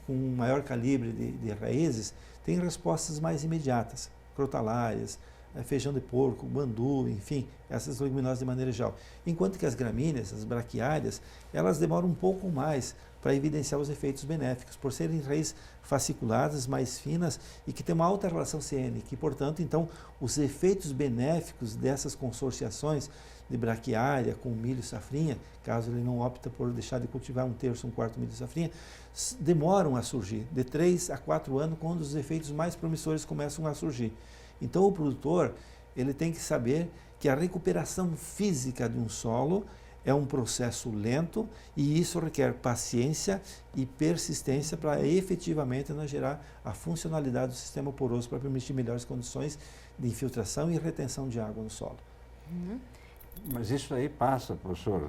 com um maior calibre de raízes, tem respostas mais imediatas, crotalárias, feijão de porco, bandu, enfim, essas leguminosas de maneira geral. Enquanto que as gramíneas, as braquiárias, elas demoram um pouco mais para evidenciar os efeitos benéficos, por serem raízes fasciculadas, mais finas e que têm uma alta relação CN, que, portanto, então, os efeitos benéficos dessas consorciações de braquiária com milho e safrinha, caso ele não opta por deixar de cultivar 1/3, 1/4 milho e safrinha, demoram a surgir, de 3 a 4 anos, quando os efeitos mais promissores começam a surgir. Então, o produtor ele tem que saber que a recuperação física de um solo é um processo lento e isso requer paciência e persistência para efetivamente gerar a funcionalidade do sistema poroso para permitir melhores condições de infiltração e retenção de água no solo. Mas isso aí passa, professor,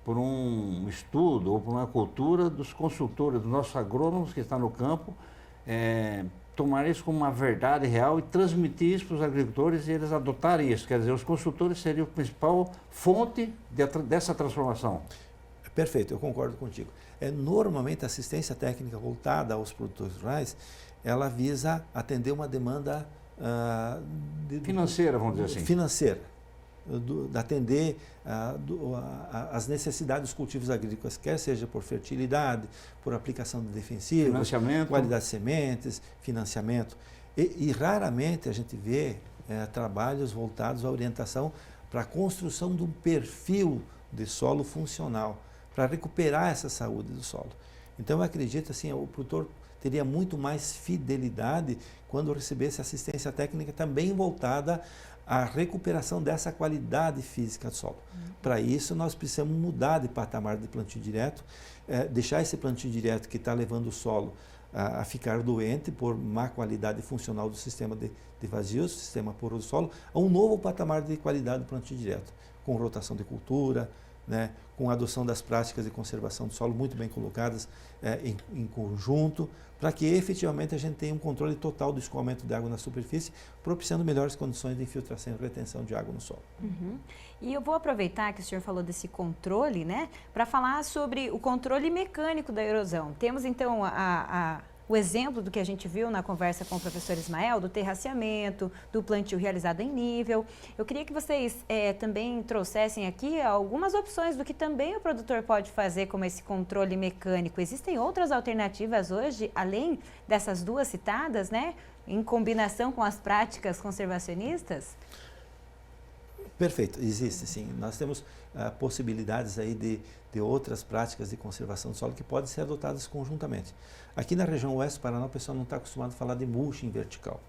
por um estudo ou por uma cultura dos consultores, dos nossos agrônomos que estão no campo, tomar isso como uma verdade real e transmitir isso para os agricultores e eles adotarem isso. Quer dizer, os consultores seriam a principal fonte dessa transformação. Perfeito, eu concordo contigo. Normalmente a assistência técnica voltada aos produtores rurais, ela visa atender uma demanda financeira, vamos dizer assim. Financeira. De atender as necessidades dos cultivos agrícolas, quer seja por fertilidade, por aplicação de defensivos, financiamento, qualidade de sementes, financiamento. E raramente a gente vê trabalhos voltados à orientação para a construção de um perfil de solo funcional, para recuperar essa saúde do solo. Então eu acredito assim, o produtor teria muito mais fidelidade quando recebesse assistência técnica também voltada à recuperação dessa qualidade física do solo. Para isso, nós precisamos mudar de patamar de plantio direto, deixar esse plantio direto que está levando o solo a ficar doente por má qualidade funcional do sistema de vazios, sistema poroso do solo, a um novo patamar de qualidade do plantio direto, com rotação de cultura, com a adoção das práticas de conservação do solo muito bem colocadas em conjunto, para que efetivamente a gente tenha um controle total do escoamento de água na superfície, propiciando melhores condições de infiltração e retenção de água no solo. E eu vou aproveitar que o senhor falou desse controle, para falar sobre o controle mecânico da erosão. Temos então o exemplo do que a gente viu na conversa com o professor Ismael, do terraceamento, do plantio realizado em nível. Eu queria que vocês também trouxessem aqui algumas opções do que também o produtor pode fazer como esse controle mecânico. Existem outras alternativas hoje, além dessas duas citadas, em combinação com as práticas conservacionistas? Perfeito, existe sim. Nós temos possibilidades aí de outras práticas de conservação do solo que podem ser adotadas conjuntamente. Aqui na região oeste do Paraná, o pessoal não está acostumado a falar de mulching vertical.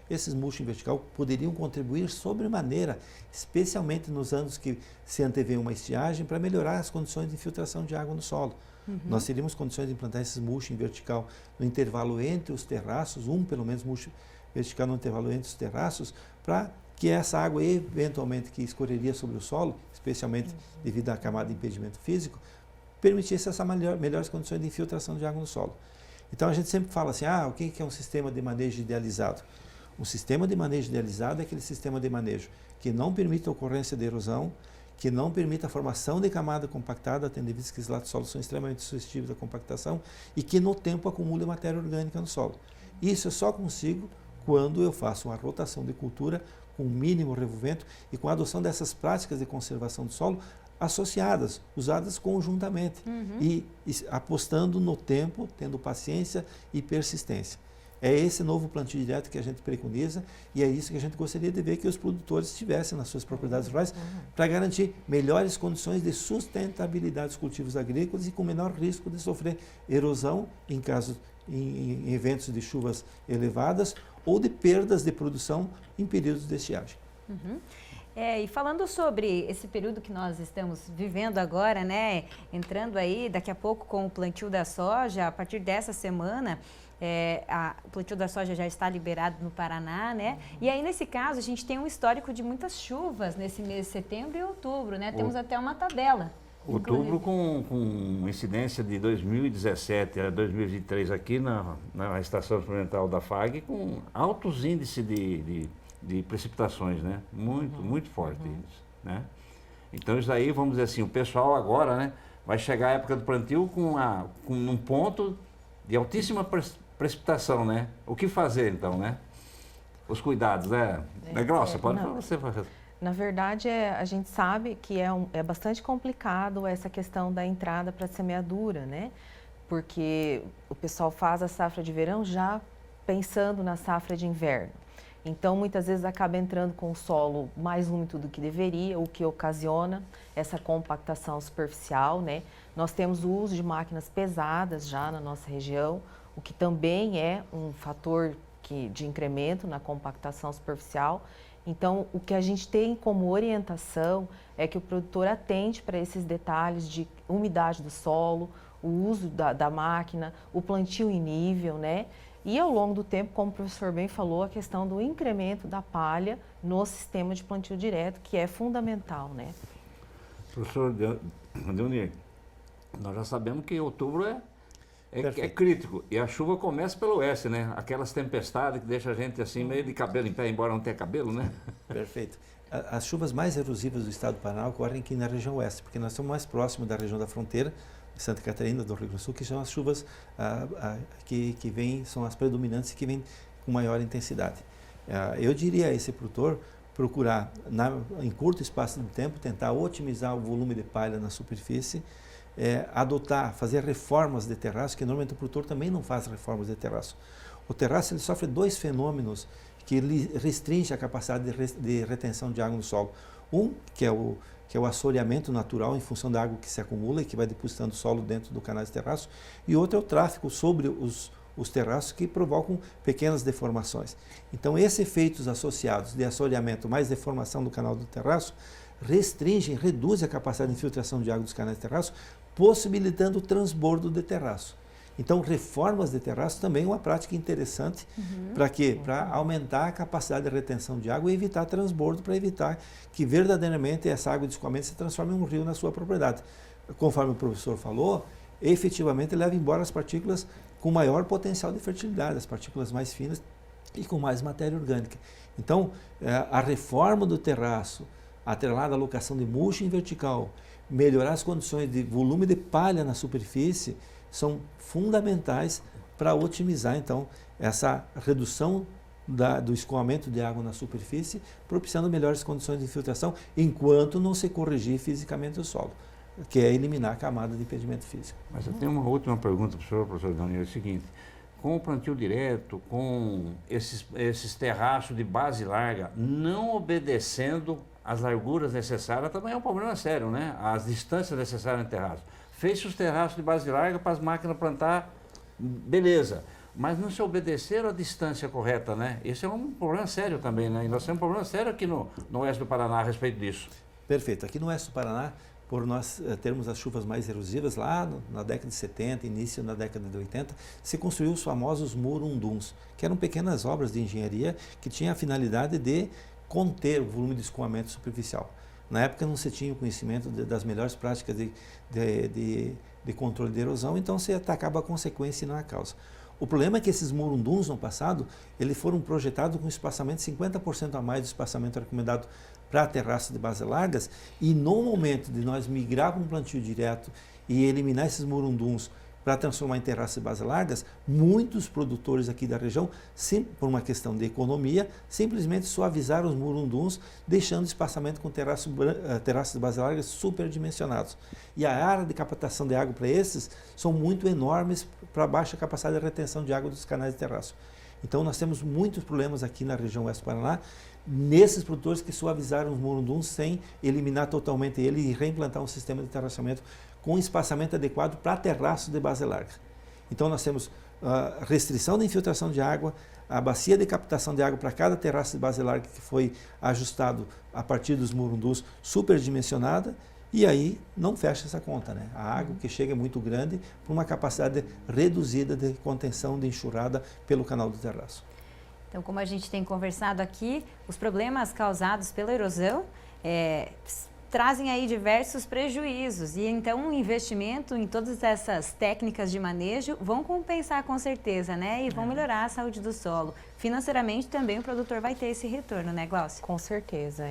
Esses mulching vertical poderiam contribuir sobremaneira, especialmente nos anos que se antevê uma estiagem, para melhorar as condições de infiltração de água no solo. Nós teríamos condições de implantar esses mulching vertical no intervalo entre os terraços, pelo menos mulching vertical no intervalo entre os terraços, para que essa água eventualmente que escorreria sobre o solo, especialmente devido à camada de impedimento físico, permitisse essas melhores condições de infiltração de água no solo. Então a gente sempre fala assim, o que é um sistema de manejo idealizado? Um sistema de manejo idealizado é aquele sistema de manejo que não permite a ocorrência de erosão, que não permite a formação de camada compactada, tendo em vista que os latos-solos são extremamente suscetíveis à compactação e que no tempo acumula matéria orgânica no solo. Isso eu só consigo quando eu faço uma rotação de cultura com mínimo revolvimento e com a adoção dessas práticas de conservação do solo associadas, usadas conjuntamente e apostando no tempo, tendo paciência e persistência. É esse novo plantio direto que a gente preconiza e é isso que a gente gostaria de ver que os produtores tivessem nas suas propriedades rurais para garantir melhores condições de sustentabilidade dos cultivos agrícolas e com menor risco de sofrer erosão em eventos de chuvas elevadas ou de perdas de produção em períodos de estiagem. E falando sobre esse período que nós estamos vivendo agora, né, entrando aí daqui a pouco com o plantio da soja, a partir dessa semana, o plantio da soja já está liberado no Paraná, né? E aí, nesse caso, a gente tem um histórico de muitas chuvas nesse mês de setembro e outubro, né? Temos até uma tabela. Outubro com incidência de 2017 a 2023 aqui na estação experimental da FAG, com altos índices de precipitações, né? Muito forte isso, né? Então, isso aí, vamos dizer assim, o pessoal agora, né, vai chegar a época do plantio com um ponto de altíssima precipitação, né? O que fazer, então, né? Os cuidados, né? Grossa, pode falar você fazer. Na verdade, a gente sabe que é bastante complicado essa questão da entrada para a semeadura, né? Porque o pessoal faz a safra de verão já pensando na safra de inverno. Então, muitas vezes acaba entrando com o solo mais úmido do que deveria, o que ocasiona essa compactação superficial, né? Nós temos o uso de máquinas pesadas já na nossa região, o que também é um fator de incremento na compactação superficial. Então, o que a gente tem como orientação é que o produtor atente para esses detalhes de umidade do solo, o uso da máquina, o plantio em nível, né? E ao longo do tempo, como o professor bem falou, a questão do incremento da palha no sistema de plantio direto, que é fundamental, né? Professor Deunir, nós já sabemos que outubro é crítico e a chuva começa pelo oeste, né? Aquelas tempestades que deixam a gente assim meio de cabelo em pé, embora não tenha cabelo, né? Perfeito. As chuvas mais erosivas do estado do Paraná ocorrem aqui na região oeste, porque nós estamos mais próximos da região da fronteira, de Santa Catarina, do Rio Grande do Sul, que são as chuvas que são as predominantes e que vêm com maior intensidade. Eu diria a esse produtor procurar, em curto espaço de tempo, tentar otimizar o volume de palha na superfície, fazer reformas de terraço, que normalmente o produtor também não faz reformas de terraço. O terraço ele sofre dois fenômenos que ele restringe a capacidade de retenção de água no solo. Um, que é o assoreamento natural em função da água que se acumula e que vai depositando o solo dentro do canal de terraço, e outro é o tráfego sobre os terraços que provocam pequenas deformações. Então, esses efeitos associados de assoreamento mais deformação do canal do terraço reduzem a capacidade de infiltração de água dos canais de terraço, possibilitando o transbordo de terraço. Então, reformas de terraço também é uma prática interessante. Para quê? Para aumentar a capacidade de retenção de água e evitar transbordo, para evitar que verdadeiramente essa água de escoamento se transforme em um rio na sua propriedade. Conforme o professor falou, efetivamente leva embora as partículas com maior potencial de fertilidade, as partículas mais finas e com mais matéria orgânica. Então, a reforma do terraço, atrelada à alocação de mulch em vertical, melhorar as condições de volume de palha na superfície, são fundamentais para otimizar, então, essa redução do escoamento de água na superfície, propiciando melhores condições de infiltração, enquanto não se corrigir fisicamente o solo, que é eliminar a camada de impedimento físico. Mas eu tenho uma última pergunta para o senhor, professor Daniel, é o seguinte: com o plantio direto, com esses terraços de base larga, não obedecendo as larguras necessárias, também é um problema sério, né? As distâncias necessárias no terraço. Fez os terraços de base larga para as máquinas plantar, beleza. Mas não se obedeceram a distância correta, né? Esse é um problema sério também, né? E nós temos um problema sério aqui no oeste do Paraná a respeito disso. Perfeito. Aqui no oeste do Paraná, por nós termos as chuvas mais erosivas, lá na década de 70, início da década de 80, se construiu os famosos murunduns, que eram pequenas obras de engenharia que tinham a finalidade de conter o volume de escoamento superficial. Na época não se tinha o conhecimento das melhores práticas de controle de erosão, então se atacava a consequência e não a causa. O problema é que esses murunduns no passado, eles foram projetados com espaçamento 50% a mais do espaçamento recomendado para terraços de base largas, e no momento de nós migrar para um plantio direto e eliminar esses murunduns para transformar em terraços de base largas, muitos produtores aqui da região, por uma questão de economia, simplesmente suavizaram os murunduns, deixando o espaçamento com terraços de base largas superdimensionados. E a área de captação de água para esses são muito enormes para baixa capacidade de retenção de água dos canais de terraço. Então nós temos muitos problemas aqui na região Oeste do Paraná, nesses produtores que suavizaram os morunduns sem eliminar totalmente ele e reimplantar um sistema de terraçamento com espaçamento adequado para terraços de base larga. Então nós temos restrição da infiltração de água, a bacia de captação de água para cada terraço de base larga que foi ajustado a partir dos morundus superdimensionada, e aí não fecha essa conta, né? A água que chega é muito grande por uma capacidade reduzida de contenção de enxurrada pelo canal do terraço. Então, como a gente tem conversado aqui, os problemas causados pela erosão trazem aí diversos prejuízos, e então o investimento em todas essas técnicas de manejo vão compensar com certeza, né? E vão melhorar a saúde do solo. Financeiramente também o produtor vai ter esse retorno, né, Glaucia? Com certeza.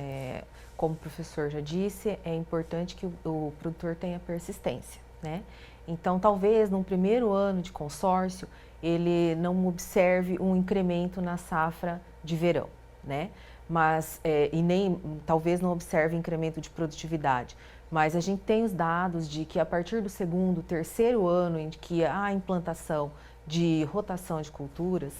Como o professor já disse, é importante que o produtor tenha persistência, né? Então, talvez num primeiro ano de consórcio, ele não observe um incremento na safra de verão, né? Mas, e nem, talvez não observe incremento de produtividade. Mas a gente tem os dados de que a partir do segundo, terceiro ano em que há a implantação de rotação de culturas,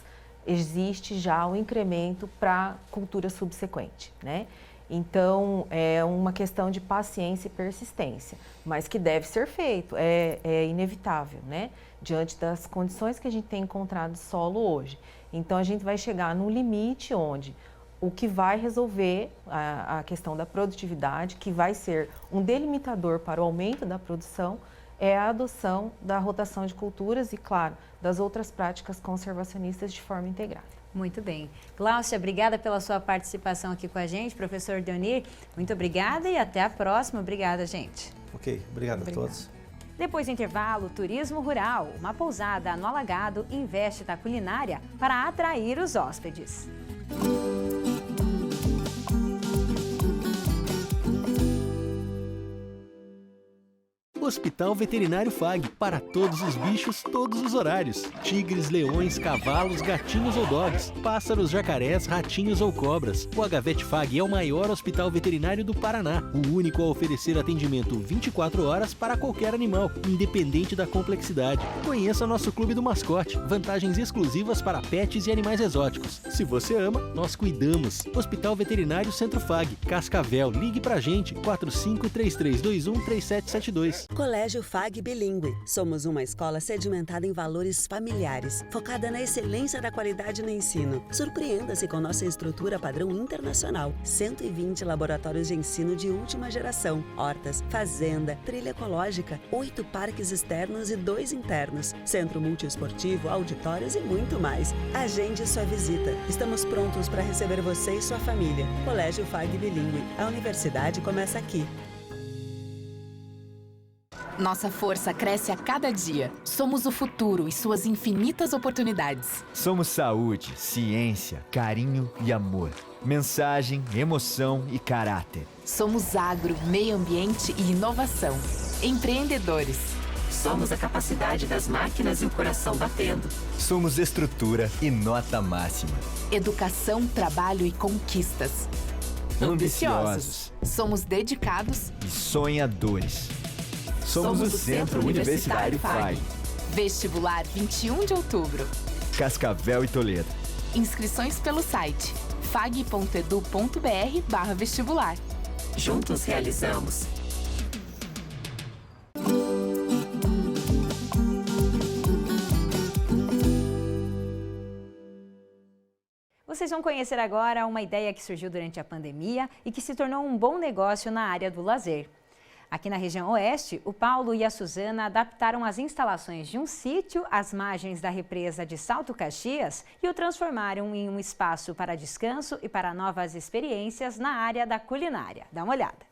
existe já um incremento para cultura subsequente, né? Então, é uma questão de paciência e persistência, mas que deve ser feito, é inevitável, né? Diante das condições que a gente tem encontrado de solo hoje. Então, a gente vai chegar num limite onde o que vai resolver a questão da produtividade, que vai ser um delimitador para o aumento da produção, é a adoção da rotação de culturas e, claro, das outras práticas conservacionistas de forma integrada. Muito bem. Glaucia, obrigada pela sua participação aqui com a gente. Professor Deonir, muito obrigada e até a próxima. Obrigada, gente. Ok, obrigado a todos. Depois do intervalo, turismo rural. Uma pousada no Alagado investe na culinária para atrair os hóspedes. Hospital Veterinário FAG, para todos os bichos, todos os horários. Tigres, leões, cavalos, gatinhos ou dogs, pássaros, jacarés, ratinhos ou cobras. O HVET FAG é o maior hospital veterinário do Paraná, o único a oferecer atendimento 24 horas para qualquer animal, independente da complexidade. Conheça nosso Clube do Mascote, vantagens exclusivas para pets e animais exóticos. Se você ama, nós cuidamos. Hospital Veterinário Centro FAG, Cascavel, ligue pra gente, 4533213772. Colégio FAG Bilíngue. Somos uma escola sedimentada em valores familiares, focada na excelência da qualidade no ensino. Surpreenda-se com nossa estrutura padrão internacional. 120 laboratórios de ensino de última geração, hortas, fazenda, trilha ecológica, 8 parques externos e 2 internos, centro multiesportivo, auditórios e muito mais. Agende sua visita. Estamos prontos para receber você e sua família. Colégio FAG Bilíngue. A universidade começa aqui. Nossa força cresce a cada dia. Somos o futuro e suas infinitas oportunidades. Somos saúde, ciência, carinho e amor. Mensagem, emoção e caráter. Somos agro, meio ambiente e inovação. Empreendedores. Somos a capacidade das máquinas e o coração batendo. Somos estrutura e nota máxima. Educação, trabalho e conquistas. Ambiciosos. Somos dedicados e sonhadores. Somos o Centro Universitário FAG. Vestibular 21 de outubro. Cascavel e Toledo. Inscrições pelo site fag.edu.br/vestibular. Juntos realizamos. Vocês vão conhecer agora uma ideia que surgiu durante a pandemia e que se tornou um bom negócio na área do lazer. Aqui na região oeste, o Paulo e a Suzana adaptaram as instalações de um sítio às margens da represa de Salto Caxias e o transformaram em um espaço para descanso e para novas experiências na área da culinária. Dá uma olhada.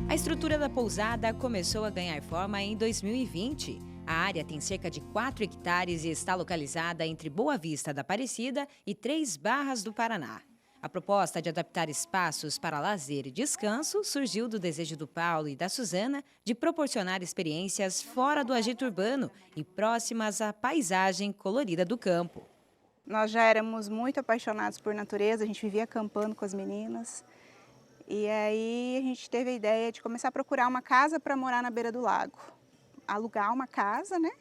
A estrutura da pousada começou a ganhar forma em 2020. A área tem cerca de 4 hectares e está localizada entre Boa Vista da Aparecida e Três Barras do Paraná. A proposta de adaptar espaços para lazer e descanso surgiu do desejo do Paulo e da Suzana de proporcionar experiências fora do agito urbano e próximas à paisagem colorida do campo. Nós já éramos muito apaixonados por natureza, a gente vivia acampando com as meninas. E aí a gente teve a ideia de começar a procurar uma casa para morar na beira do lago. Alugar uma casa, né?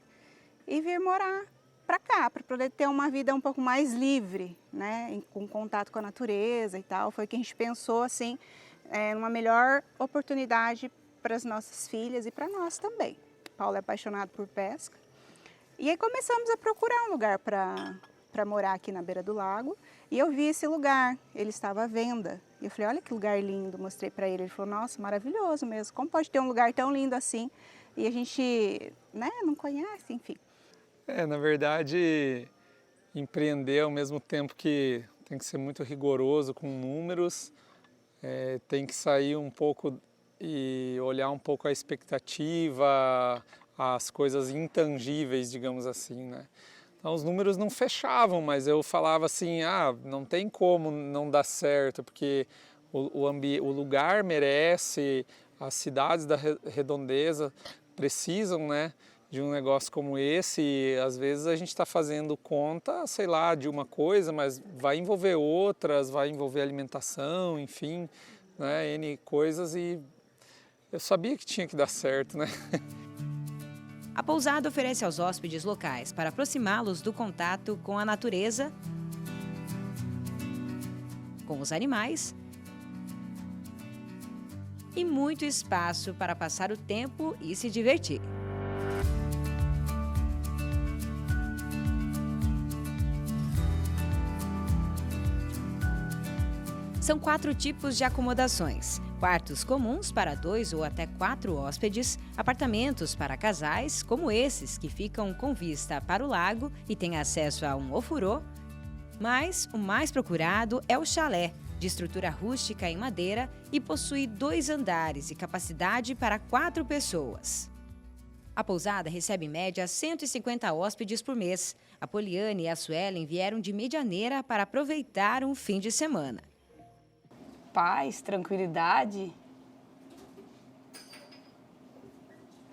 E vir morar para cá, para poder ter uma vida um pouco mais livre, né? Com contato com a natureza e tal. Foi o que a gente pensou, assim, numa melhor oportunidade para as nossas filhas e para nós também. Paulo é apaixonado por pesca. E aí começamos a procurar um lugar para morar aqui na beira do lago. E eu vi esse lugar, ele estava à venda. E eu falei, olha que lugar lindo, mostrei para ele. Ele falou, nossa, maravilhoso mesmo, como pode ter um lugar tão lindo assim? E a gente, né, não conhece, enfim. Na verdade, empreender ao mesmo tempo que tem que ser muito rigoroso com números, tem que sair um pouco e olhar um pouco a expectativa, as coisas intangíveis, digamos assim, né? Então, os números não fechavam, mas eu falava assim, não tem como não dar certo, porque o lugar merece, as cidades da redondeza precisam, né, de um negócio como esse, e às vezes a gente está fazendo conta, sei lá, de uma coisa, mas vai envolver outras, vai envolver alimentação, enfim, né, N coisas, e eu sabia que tinha que dar certo, né? A pousada oferece aos hóspedes locais para aproximá-los do contato com a natureza, com os animais e muito espaço para passar o tempo e se divertir. São 4 tipos de acomodações: quartos comuns para 2 ou até 4 hóspedes, apartamentos para casais, como esses que ficam com vista para o lago e têm acesso a um ofurô, mas o mais procurado é o chalé, de estrutura rústica em madeira e possui 2 andares e capacidade para 4 pessoas. A pousada recebe em média 150 hóspedes por mês. A Poliane e a Suelen vieram de Medianeira para aproveitar um fim de semana. Paz, tranquilidade,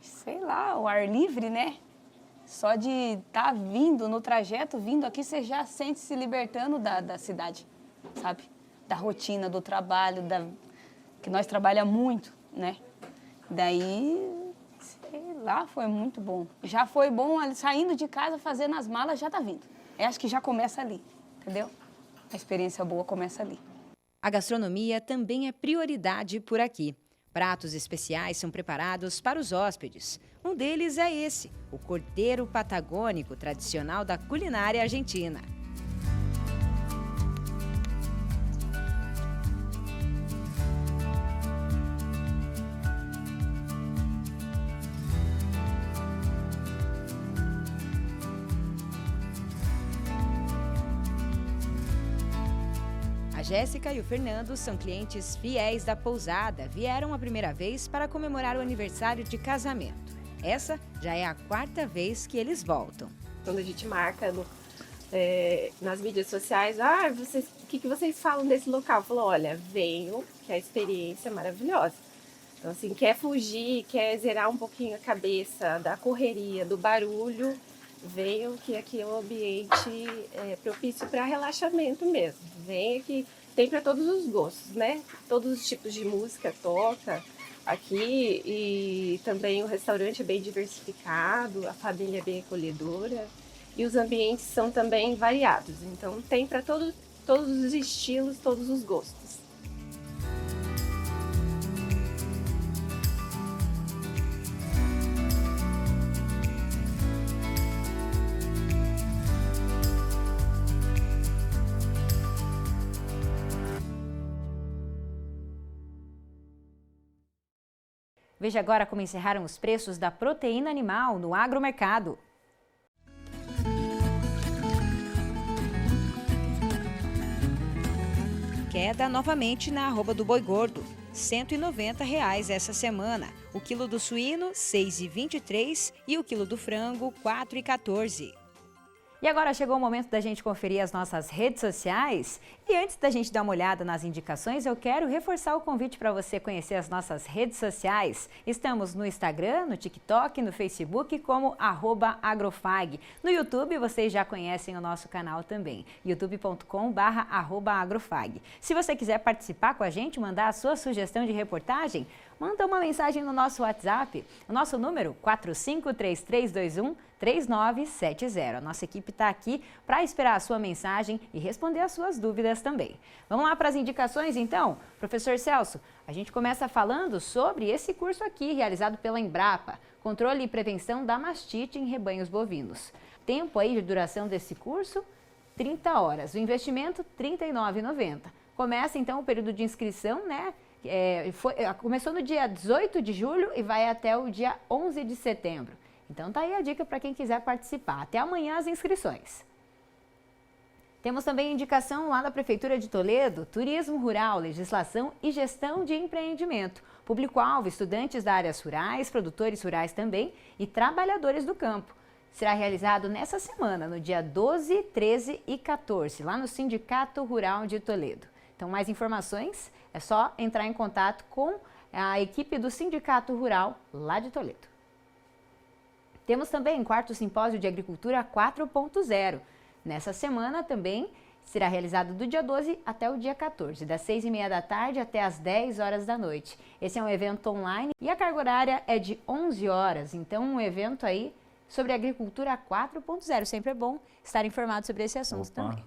sei lá, o ar livre, né? Só de estar vindo no trajeto, vindo aqui, você já sente se libertando da cidade, sabe? Da rotina, do trabalho, que nós trabalhamos muito, né? Daí, sei lá, foi muito bom. Já foi bom saindo de casa, fazendo as malas, já tá vindo. Eu acho que já começa ali, entendeu? A experiência boa começa ali. A gastronomia também é prioridade por aqui. Pratos especiais são preparados para os hóspedes. Um deles é esse, o cordeiro patagônico tradicional da culinária argentina. A Jéssica e o Fernando são clientes fiéis da pousada. Vieram a primeira vez para comemorar o aniversário de casamento. Essa já é a 4ª vez que eles voltam. Quando a gente marca nas mídias sociais, o que vocês falam desse local? Falou, olha, venham, que a experiência é maravilhosa. Então, assim, quer fugir, quer zerar um pouquinho a cabeça da correria, do barulho, venham, que aqui é um ambiente propício para relaxamento mesmo. Venha que tem para todos os gostos, né? Todos os tipos de música toca aqui, e também o restaurante é bem diversificado, a família é bem acolhedora e os ambientes são também variados. Então tem para todos os estilos, todos os gostos. Veja agora como encerraram os preços da proteína animal no agromercado. Queda novamente na arroba do boi gordo, R$ 190 essa semana. O quilo do suíno, R$ 6,23 e o quilo do frango, R$ 4,14. E agora chegou o momento da gente conferir as nossas redes sociais. E antes da gente dar uma olhada nas indicações, eu quero reforçar o convite para você conhecer as nossas redes sociais. Estamos no Instagram, no TikTok, no Facebook como @agrofag. No YouTube vocês já conhecem o nosso canal também, youtube.com/agrofag. Se você quiser participar com a gente, mandar a sua sugestão de reportagem, manda uma mensagem no nosso WhatsApp. O nosso número 4533213970. A nossa equipe está aqui para esperar a sua mensagem e responder as suas dúvidas também. Vamos lá para as indicações então? Professor Celso, a gente começa falando sobre esse curso aqui realizado pela Embrapa, Controle e Prevenção da Mastite em Rebanhos Bovinos. Tempo aí de duração desse curso, 30 horas. O investimento, R$ 39,90. Começa então o período de inscrição, né? Começou no dia 18 de julho e vai até o dia 11 de setembro. Então tá aí a dica para quem quiser participar. Até amanhã as inscrições. Temos também indicação lá da Prefeitura de Toledo, Turismo Rural, Legislação e Gestão de Empreendimento. Público-alvo, estudantes da áreas rurais, produtores rurais também e trabalhadores do campo. Será realizado nessa semana, no dia 12, 13 e 14, lá no Sindicato Rural de Toledo. Então, mais informações é só entrar em contato com a equipe do Sindicato Rural lá de Toledo. Temos também o 4º Simpósio de Agricultura 4.0. Nessa semana também será realizado do dia 12 até o dia 14, das 6h30 da tarde até as 10 horas da noite. Esse é um evento online e a carga horária é de 11 horas, então um evento aí sobre agricultura 4.0. Sempre é bom estar informado sobre esse assunto também.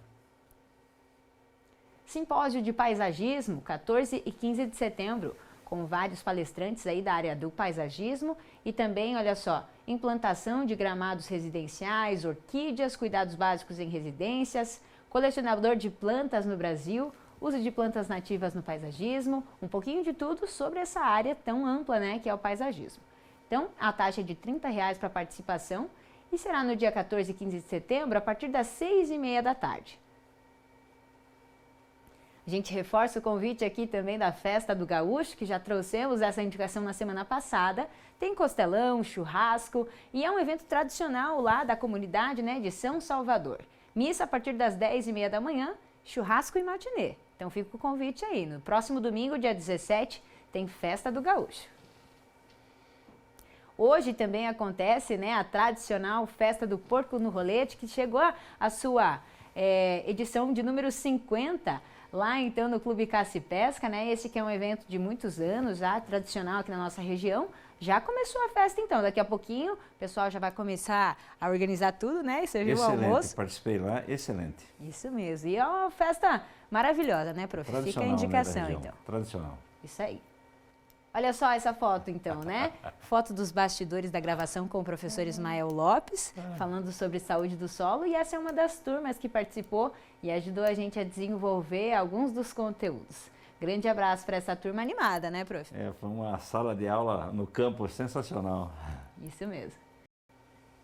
Simpósio de Paisagismo, 14 e 15 de setembro, com vários palestrantes aí da área do paisagismo e também, olha só, implantação de gramados residenciais, orquídeas, cuidados básicos em residências, colecionador de plantas no Brasil, uso de plantas nativas no paisagismo, um pouquinho de tudo sobre essa área tão ampla, né, que é o paisagismo. Então, a taxa é de R$ 30 para participação e será no dia 14 e 15 de setembro, a partir das 6h30 da tarde. A gente reforça o convite aqui também da Festa do Gaúcho, que já trouxemos essa indicação na semana passada. Tem costelão, churrasco e é um evento tradicional lá da comunidade, né, de São Salvador. Missa a partir das 10h30 da manhã, churrasco e matinê. Então fica o convite aí. No próximo domingo, dia 17, tem Festa do Gaúcho. Hoje também acontece, né, a tradicional Festa do Porco no Rolete, que chegou a sua edição de número 50, lá então no Clube Caça e Pesca, né? Esse que é um evento de muitos anos já, tradicional aqui na nossa região. Já começou a festa então, daqui a pouquinho o pessoal já vai começar a organizar tudo, né? E servir o almoço. Participei lá, excelente. Isso mesmo, e é uma festa maravilhosa, né, prof? Fica a indicação, né, então. Tradicional. Isso aí. Olha só essa foto então, né? Foto dos bastidores da gravação com o professor Ismael Lopes, falando sobre saúde do solo, e essa é uma das turmas que participou e ajudou a gente a desenvolver alguns dos conteúdos. Grande abraço para essa turma animada, né, prof? Foi uma sala de aula no campo sensacional. Isso mesmo.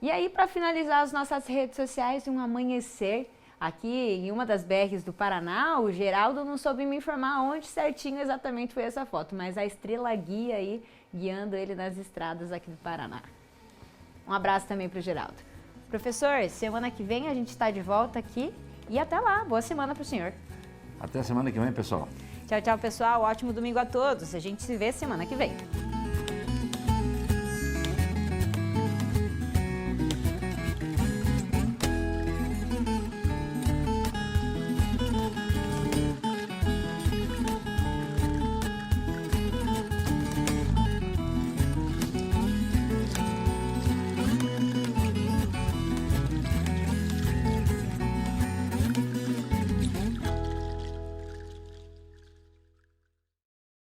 E aí, para finalizar as nossas redes sociais, um amanhecer aqui em uma das BRs do Paraná. O Geraldo não soube me informar onde certinho exatamente foi essa foto, mas a estrela guia aí, guiando ele nas estradas aqui do Paraná. Um abraço também para o Geraldo. Professor, semana que vem a gente está de volta aqui e até lá. Boa semana para o senhor. Até semana que vem, pessoal. Tchau, tchau, pessoal. Ótimo domingo a todos. A gente se vê semana que vem.